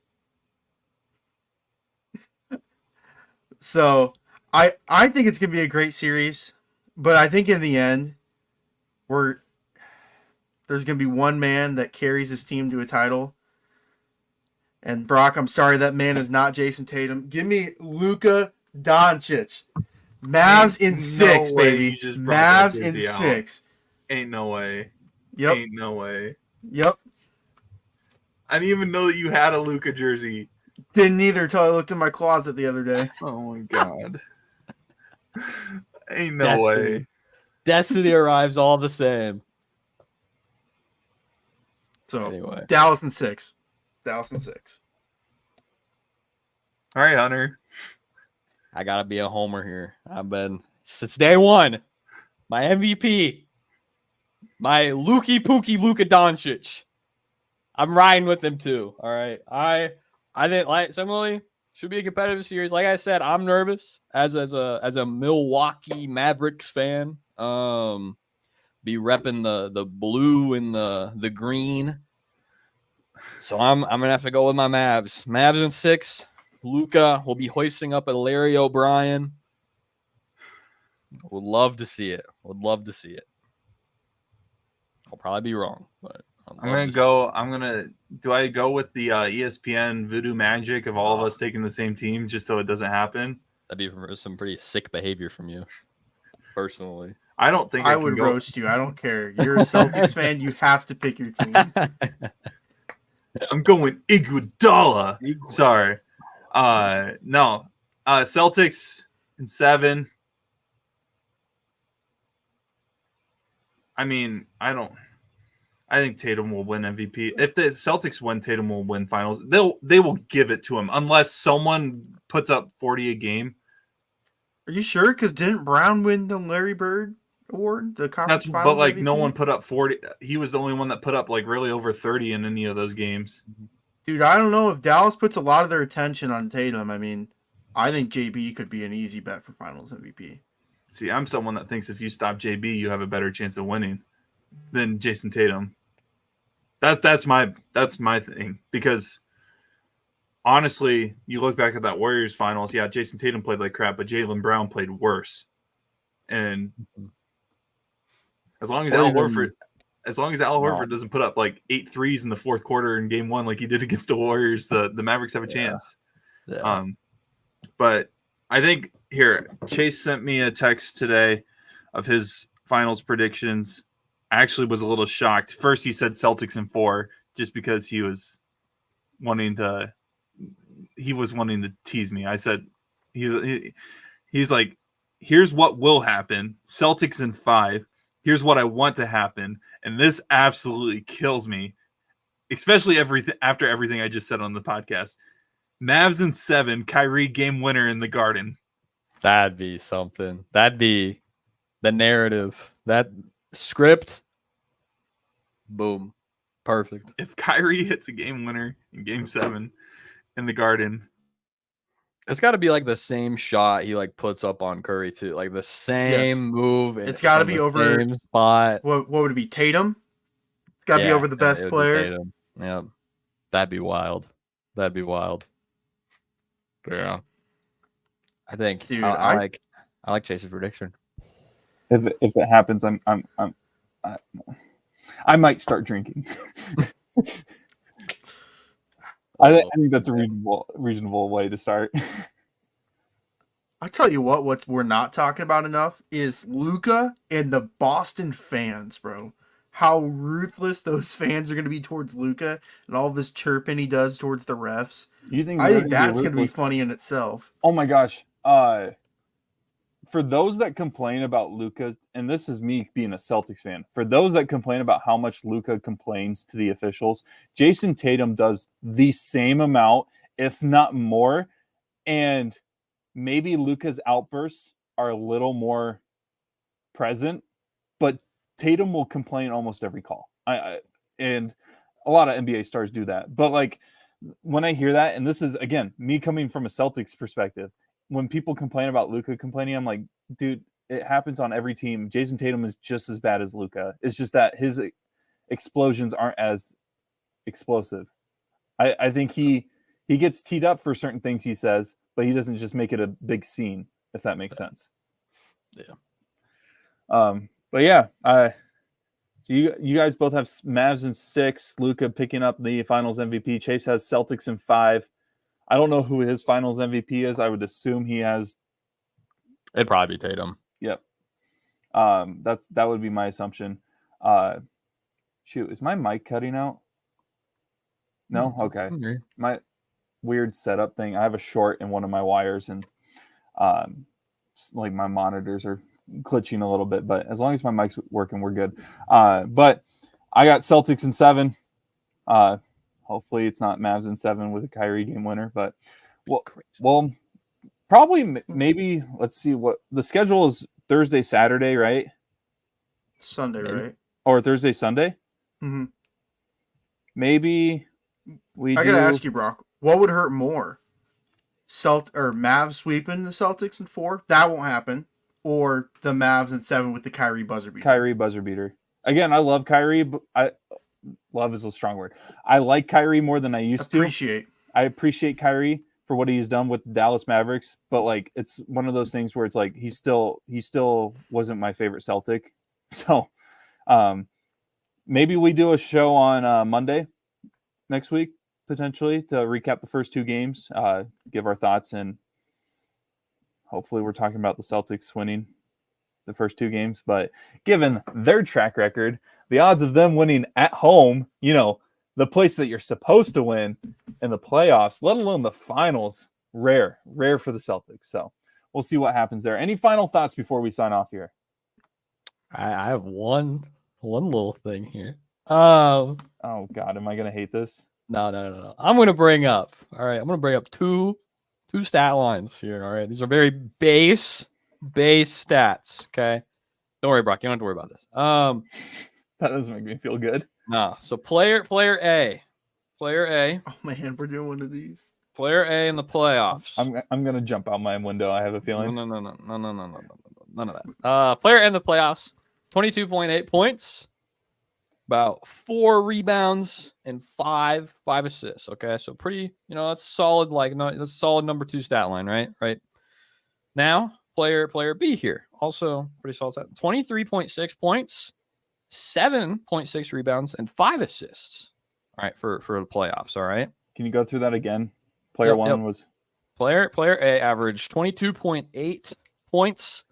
[SPEAKER 2] So, I think it's going to be a great series, but I think in the end, there's going to be one man that carries his team to a title. And Brock, I'm sorry, that man is not Jason Tatum. Give me Luka Doncic. Mavs in
[SPEAKER 1] no
[SPEAKER 2] 6,
[SPEAKER 1] way
[SPEAKER 2] baby.
[SPEAKER 1] you just brought that
[SPEAKER 2] Mavs in
[SPEAKER 1] jersey out.
[SPEAKER 2] 6.
[SPEAKER 1] Ain't no way.
[SPEAKER 2] Yep.
[SPEAKER 1] Ain't no way.
[SPEAKER 2] Yep.
[SPEAKER 1] I didn't even know that you had a Luka jersey.
[SPEAKER 2] Didn't either until I looked in my closet the other day.
[SPEAKER 1] Oh my god. Ain't no way.
[SPEAKER 3] Destiny arrives all the same.
[SPEAKER 2] So
[SPEAKER 3] Anyway.
[SPEAKER 2] Dallas in 6. Dallas in 6.
[SPEAKER 1] All right, Hunter.
[SPEAKER 3] I gotta be a homer here. I've been since day one. My MVP. My Lukey Pookie Luka Doncic. I'm riding with him too. All right. I think like similarly should be a competitive series. Like I said, I'm nervous as a Milwaukee Mavericks fan. Be repping the blue and the green. So I'm gonna have to go with my Mavs. Mavs in 6. Luka will be hoisting up a Larry O'Brien. Would love to see it. Would love to see it. I'll probably be wrong, but
[SPEAKER 1] I'm gonna go. Do I go with the ESPN voodoo magic of all of us taking the same team just so it doesn't happen?
[SPEAKER 3] That'd be some pretty sick behavior from you, personally.
[SPEAKER 1] I don't think
[SPEAKER 2] I would roast you. I don't care. You're a Celtics fan. You have to pick your team.
[SPEAKER 1] I'm going Iguodala. Sorry. No. Celtics in 7. I mean, I think Tatum will win MVP. If the Celtics win, Tatum will win finals. They will give it to him unless someone puts up 40 a game.
[SPEAKER 2] Are you sure? Because didn't Brown win the Larry Bird Award? The conference finals
[SPEAKER 1] but like
[SPEAKER 2] MVP?
[SPEAKER 1] no one put up 40. He was the only one that put up like really over 30 in any of those games.
[SPEAKER 2] Dude, I don't know if Dallas puts a lot of their attention on Tatum. I mean, I think JB could be an easy bet for finals MVP.
[SPEAKER 1] See, I'm someone that thinks if you stop JB, you have a better chance of winning than Jason Tatum. That's my thing, because honestly, you look back at that Warriors finals. Yeah, Jason Tatum played like crap, but Jaylen Brown played worse. And as long as Al Horford doesn't put up like 8 threes in the fourth quarter in game 1 like he did against the Warriors, the Mavericks have a chance.
[SPEAKER 3] Yeah.
[SPEAKER 1] But I think here, Chase sent me a text today of his finals predictions. I actually was a little shocked. First, he said Celtics in 4, just because he was wanting to tease me. I said he's like, here's what will happen: Celtics in 5. Here's what I want to happen, and this absolutely kills me, especially after everything I just said on the podcast. Mavs in 7, Kyrie game winner in the Garden.
[SPEAKER 3] That'd be something. That'd be the narrative. That script. Boom. Perfect.
[SPEAKER 1] If Kyrie hits a game winner in game 7 in the Garden,
[SPEAKER 3] it's got to be like the same shot he like puts up on Curry too. Like the same move.
[SPEAKER 2] It's got to be over
[SPEAKER 3] same spot.
[SPEAKER 2] What would it be? Tatum? It's got to be over the best player.
[SPEAKER 3] Yeah. That'd be wild. That'd be wild. But yeah. I think
[SPEAKER 2] Dude,
[SPEAKER 3] I like Chase's prediction.
[SPEAKER 1] If it happens, I might start drinking. I think that's a reasonable way to start.
[SPEAKER 2] I tell you what we're not talking about enough is Luka and the Boston fans, bro. How ruthless those fans are going to be towards Luka and all of his chirping he does towards the refs. I think that's going to be funny in itself.
[SPEAKER 1] Oh my gosh. For those that complain about Luka, and this is me being a Celtics fan, for those that complain about how much Luka complains to the officials, Jason Tatum does the same amount, if not more. And maybe Luka's outbursts are a little more present, but Tatum will complain almost every call. And a lot of NBA stars do that. But like when I hear that, and this is again me coming from a Celtics perspective, when people complain about Luka complaining, I'm like, dude, it happens on every team. Jason Tatum is just as bad as Luka. It's just that his explosions aren't as explosive. I think he gets teed up for certain things he says, but he doesn't just make it a big scene, if that makes sense.
[SPEAKER 3] Yeah.
[SPEAKER 1] But yeah, so you guys both have Mavs in 6, Luka picking up the Finals MVP. Chase has Celtics in 5. I don't know who his Finals MVP is. I would assume he has
[SPEAKER 3] It'd probably be Tatum.
[SPEAKER 1] Yep. That would be my assumption. Shoot, is my mic cutting out? No? Okay. My weird setup thing. I have a short in one of my wires, and like my monitors are glitching a little bit, but as long as my mic's working, we're good. But I got Celtics in 7. Hopefully it's not Mavs in 7 with a Kyrie game winner, but well, probably maybe let's see what the schedule is. Thursday, Saturday, right?
[SPEAKER 2] Sunday, right?
[SPEAKER 1] Or Thursday, Sunday?
[SPEAKER 2] Mm-hmm.
[SPEAKER 1] Maybe
[SPEAKER 2] I gotta ask you, Brock, what would hurt more? Mavs sweeping the Celtics in 4? That won't happen. Or the Mavs in 7 with the Kyrie buzzer beater?
[SPEAKER 1] Kyrie buzzer beater. Again, I love Kyrie, but love is a strong word. I like Kyrie more than I used to. I appreciate Kyrie for what he's done with the Dallas Mavericks, but like it's one of those things where it's like he still wasn't my favorite Celtic. So maybe we do a show on Monday next week, potentially, to recap the first 2 games, give our thoughts, and hopefully we're talking about the Celtics winning the first 2 games. But given their track record, the odds of them winning at home, the place that you're supposed to win in the playoffs, let alone the finals, rare for the Celtics. So we'll see what happens there. Any final thoughts before we sign off here?
[SPEAKER 3] I have one little thing here.
[SPEAKER 1] Oh God, am I gonna hate this?
[SPEAKER 3] No. I'm gonna bring up. All right, I'm gonna bring up two stat lines here. All right, these are very base stats. Okay, don't worry, Brock. You don't have to worry about this.
[SPEAKER 1] That doesn't make me feel good.
[SPEAKER 3] No. So player A.
[SPEAKER 2] Oh man, we're doing one of these.
[SPEAKER 3] Player A in the playoffs.
[SPEAKER 1] I'm gonna jump out my window. I have a feeling.
[SPEAKER 3] No. None of that. Player in the playoffs. 22.8 points, about 4 rebounds, and 5 assists. Okay, so pretty, that's solid. That's a solid number 2 stat line, right? Right. Now, player B here, also pretty solid stat. 23.6 points, 7.6 rebounds, and 5 assists. All right, for the playoffs. All right.
[SPEAKER 1] Can you go through that again? Player 1 was
[SPEAKER 3] player A averaged 22.8 points,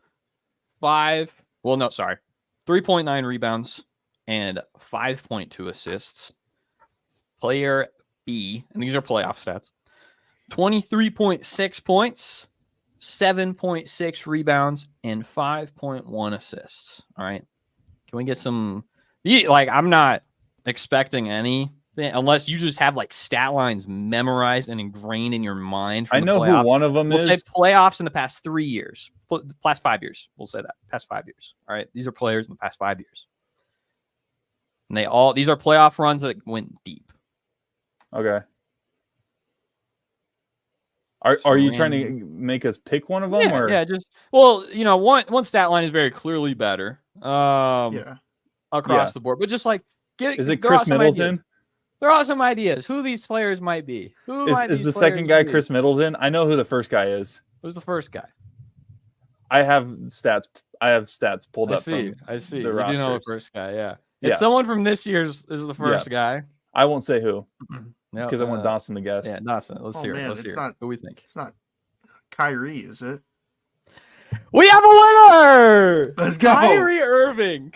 [SPEAKER 3] 3.9 rebounds, and 5.2 assists. Player B, and these are playoff stats, 23.6 points, 7.6 rebounds, and 5.1 assists. All right. Can we get some, I'm not expecting anything unless you just have stat lines memorized and ingrained in your mind.
[SPEAKER 1] I know who one of them is.
[SPEAKER 3] We'll say playoffs in the past 3 years. Past 5 years. We'll say that. Past 5 years. All right. These are players in the past 5 years. And these are playoff runs that went deep.
[SPEAKER 1] Okay. Are you trying to make us pick one of them?
[SPEAKER 3] Yeah, one stat line is very clearly better. Across the board. But just
[SPEAKER 1] is it Chris Middleton?
[SPEAKER 3] Throw out some ideas who these players might be.
[SPEAKER 1] Is the second guy Chris Middleton? I know who the first guy is.
[SPEAKER 3] Who's the first guy?
[SPEAKER 1] I have stats pulled up.
[SPEAKER 3] I see.
[SPEAKER 1] You
[SPEAKER 3] do know the first guy, yeah. It's someone from this year's is the first guy.
[SPEAKER 1] I won't say who. Because I want Dawson to guess.
[SPEAKER 3] Yeah, Dawson. Let's hear it. Who do we think?
[SPEAKER 2] It's not Kyrie, is it?
[SPEAKER 3] We have a winner!
[SPEAKER 2] Let's go.
[SPEAKER 3] Kyrie Irving,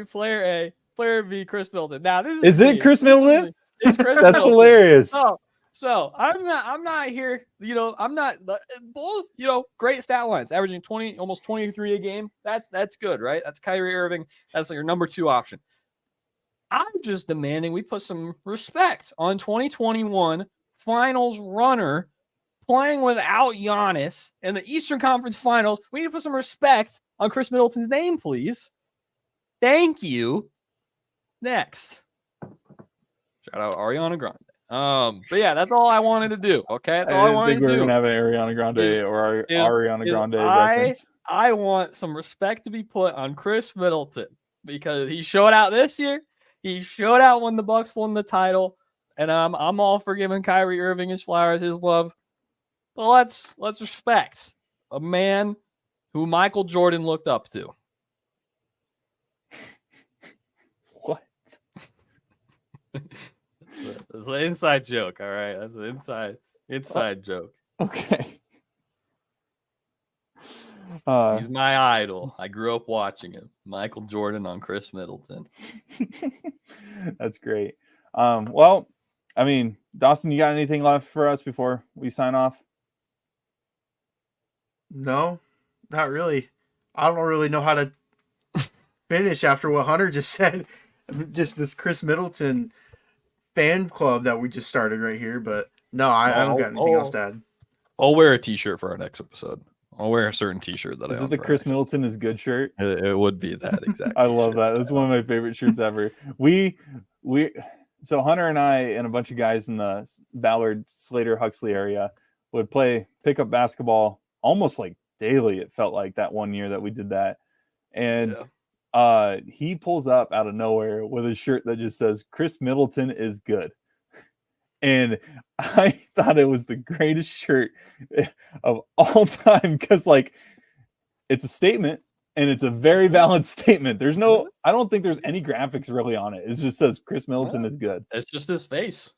[SPEAKER 3] player A. Player B, Chris Middleton. Now this
[SPEAKER 1] is it Chris Middleton?
[SPEAKER 3] It's Chris
[SPEAKER 1] That's
[SPEAKER 3] Middleton.
[SPEAKER 1] Hilarious.
[SPEAKER 3] So I'm not here. I'm not both. Great stat lines, averaging almost 23 a game. That's good, right? That's Kyrie Irving. That's your number 2 option. I'm just demanding we put some respect on 2021 Finals runner playing without Giannis in the Eastern Conference Finals. We need to put some respect on Chris Middleton's name, please. Thank you. Next. Shout out Ariana Grande. But yeah, that's all I wanted to do. Okay, that's all I wanted to do.
[SPEAKER 1] I think we're gonna have an Ariana Grande Ariana Grande reference.
[SPEAKER 3] I want some respect to be put on Chris Middleton because he showed out this year. He showed out when the Bucks won the title, and I'm all for giving Kyrie Irving his flowers, his love. But let's respect a man who Michael Jordan looked up to.
[SPEAKER 1] What?
[SPEAKER 3] That's an inside joke, all right? That's an inside joke.
[SPEAKER 1] Okay.
[SPEAKER 3] He's my idol. I grew up watching him. Michael Jordan on Chris Middleton.
[SPEAKER 1] That's great. Well, I mean, Dawson, you got anything left for us before we sign off?
[SPEAKER 2] No, not really. I don't really know how to finish after what Hunter just said. Just this Chris Middleton fan club that we just started right here. But no, I don't got anything else to add.
[SPEAKER 3] I'll wear a t-shirt for our next episode. I'll wear a certain t-shirt that
[SPEAKER 1] Is it the Chris Middleton is good shirt?
[SPEAKER 3] It would be that exactly.
[SPEAKER 1] I love that. That's one of my favorite shirts ever. So Hunter and I and a bunch of guys in the Ballard, Slater, Huxley area would play pickup basketball almost like daily. It felt like that one year that we did that. And he pulls up out of nowhere with a shirt that just says Chris Middleton is good. And I thought it was the greatest shirt of all time because, like, it's a statement and it's a very valid statement. I don't think there's any graphics really on it. It just says Chris Middleton is good.
[SPEAKER 3] It's just his face.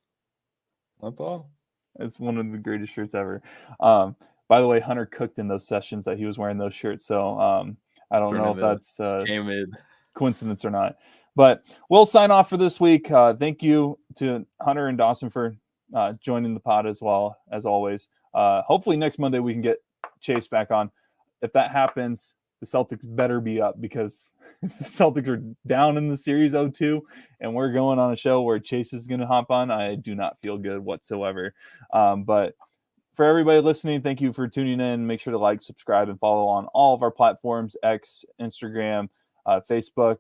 [SPEAKER 3] That's all.
[SPEAKER 1] It's one of the greatest shirts ever. By the way, Hunter cooked in those sessions that he was wearing those shirts. So I don't know if that's coincidence or not. But we'll sign off for this week. Thank you to Hunter and Dawson for joining the pod as well, as always. Hopefully next Monday we can get Chase back on. If that happens, the Celtics better be up, because if the Celtics are down in the series 0-2 and we're going on a show where Chase is going to hop on, I do not feel good whatsoever. But for everybody listening, thank you for tuning in. Make sure to like, subscribe, and follow on all of our platforms: X, Instagram, Facebook,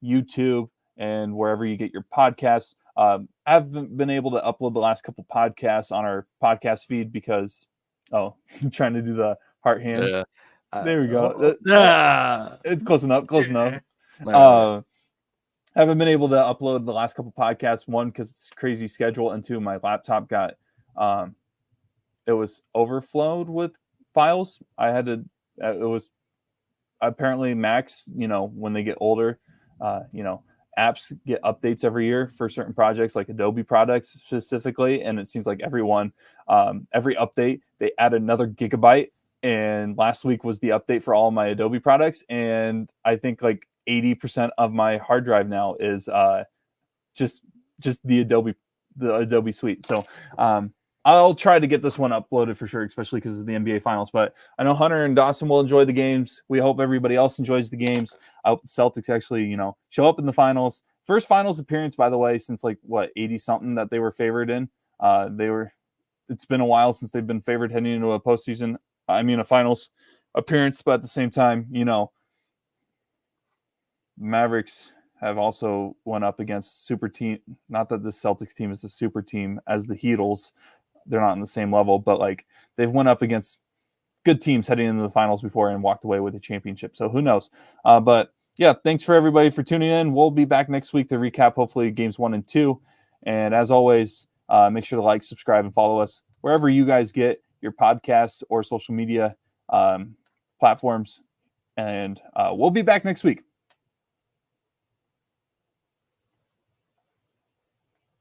[SPEAKER 1] YouTube, and wherever you get your podcasts. I haven't been able to upload the last couple podcasts on our podcast feed because, I'm trying to do the heart hands.
[SPEAKER 3] Yeah.
[SPEAKER 1] There we go. It's close enough. Haven't been able to upload the last couple podcasts. One, because it's a crazy schedule, and two, my laptop got it was overflowed with files. I had to. It was apparently Macs. When they get older, apps get updates every year for certain projects, like Adobe products specifically. And it seems like every update, they add another gigabyte. And last week was the update for all my Adobe products. And I think like 80% of my hard drive now is just the Adobe suite. So I'll try to get this one uploaded for sure, especially because it's the NBA Finals. But I know Hunter and Dawson will enjoy the games. We hope everybody else enjoys the games. I hope the Celtics actually, show up in the finals. First finals appearance, by the way, since 80-something that they were favored in. It's been a while since they've been favored heading into a postseason. A finals appearance. But at the same time, Mavericks have also went up against super team. Not that the Celtics team is a super team as the Heatles. They're not on the same level, but they've went up against good teams heading into the finals before and walked away with a championship. So who knows? But yeah, thanks for everybody for tuning in. We'll be back next week to recap hopefully games 1 and 2. And as always, make sure to like, subscribe, and follow us wherever you guys get your podcasts or social media platforms. And we'll be back next week.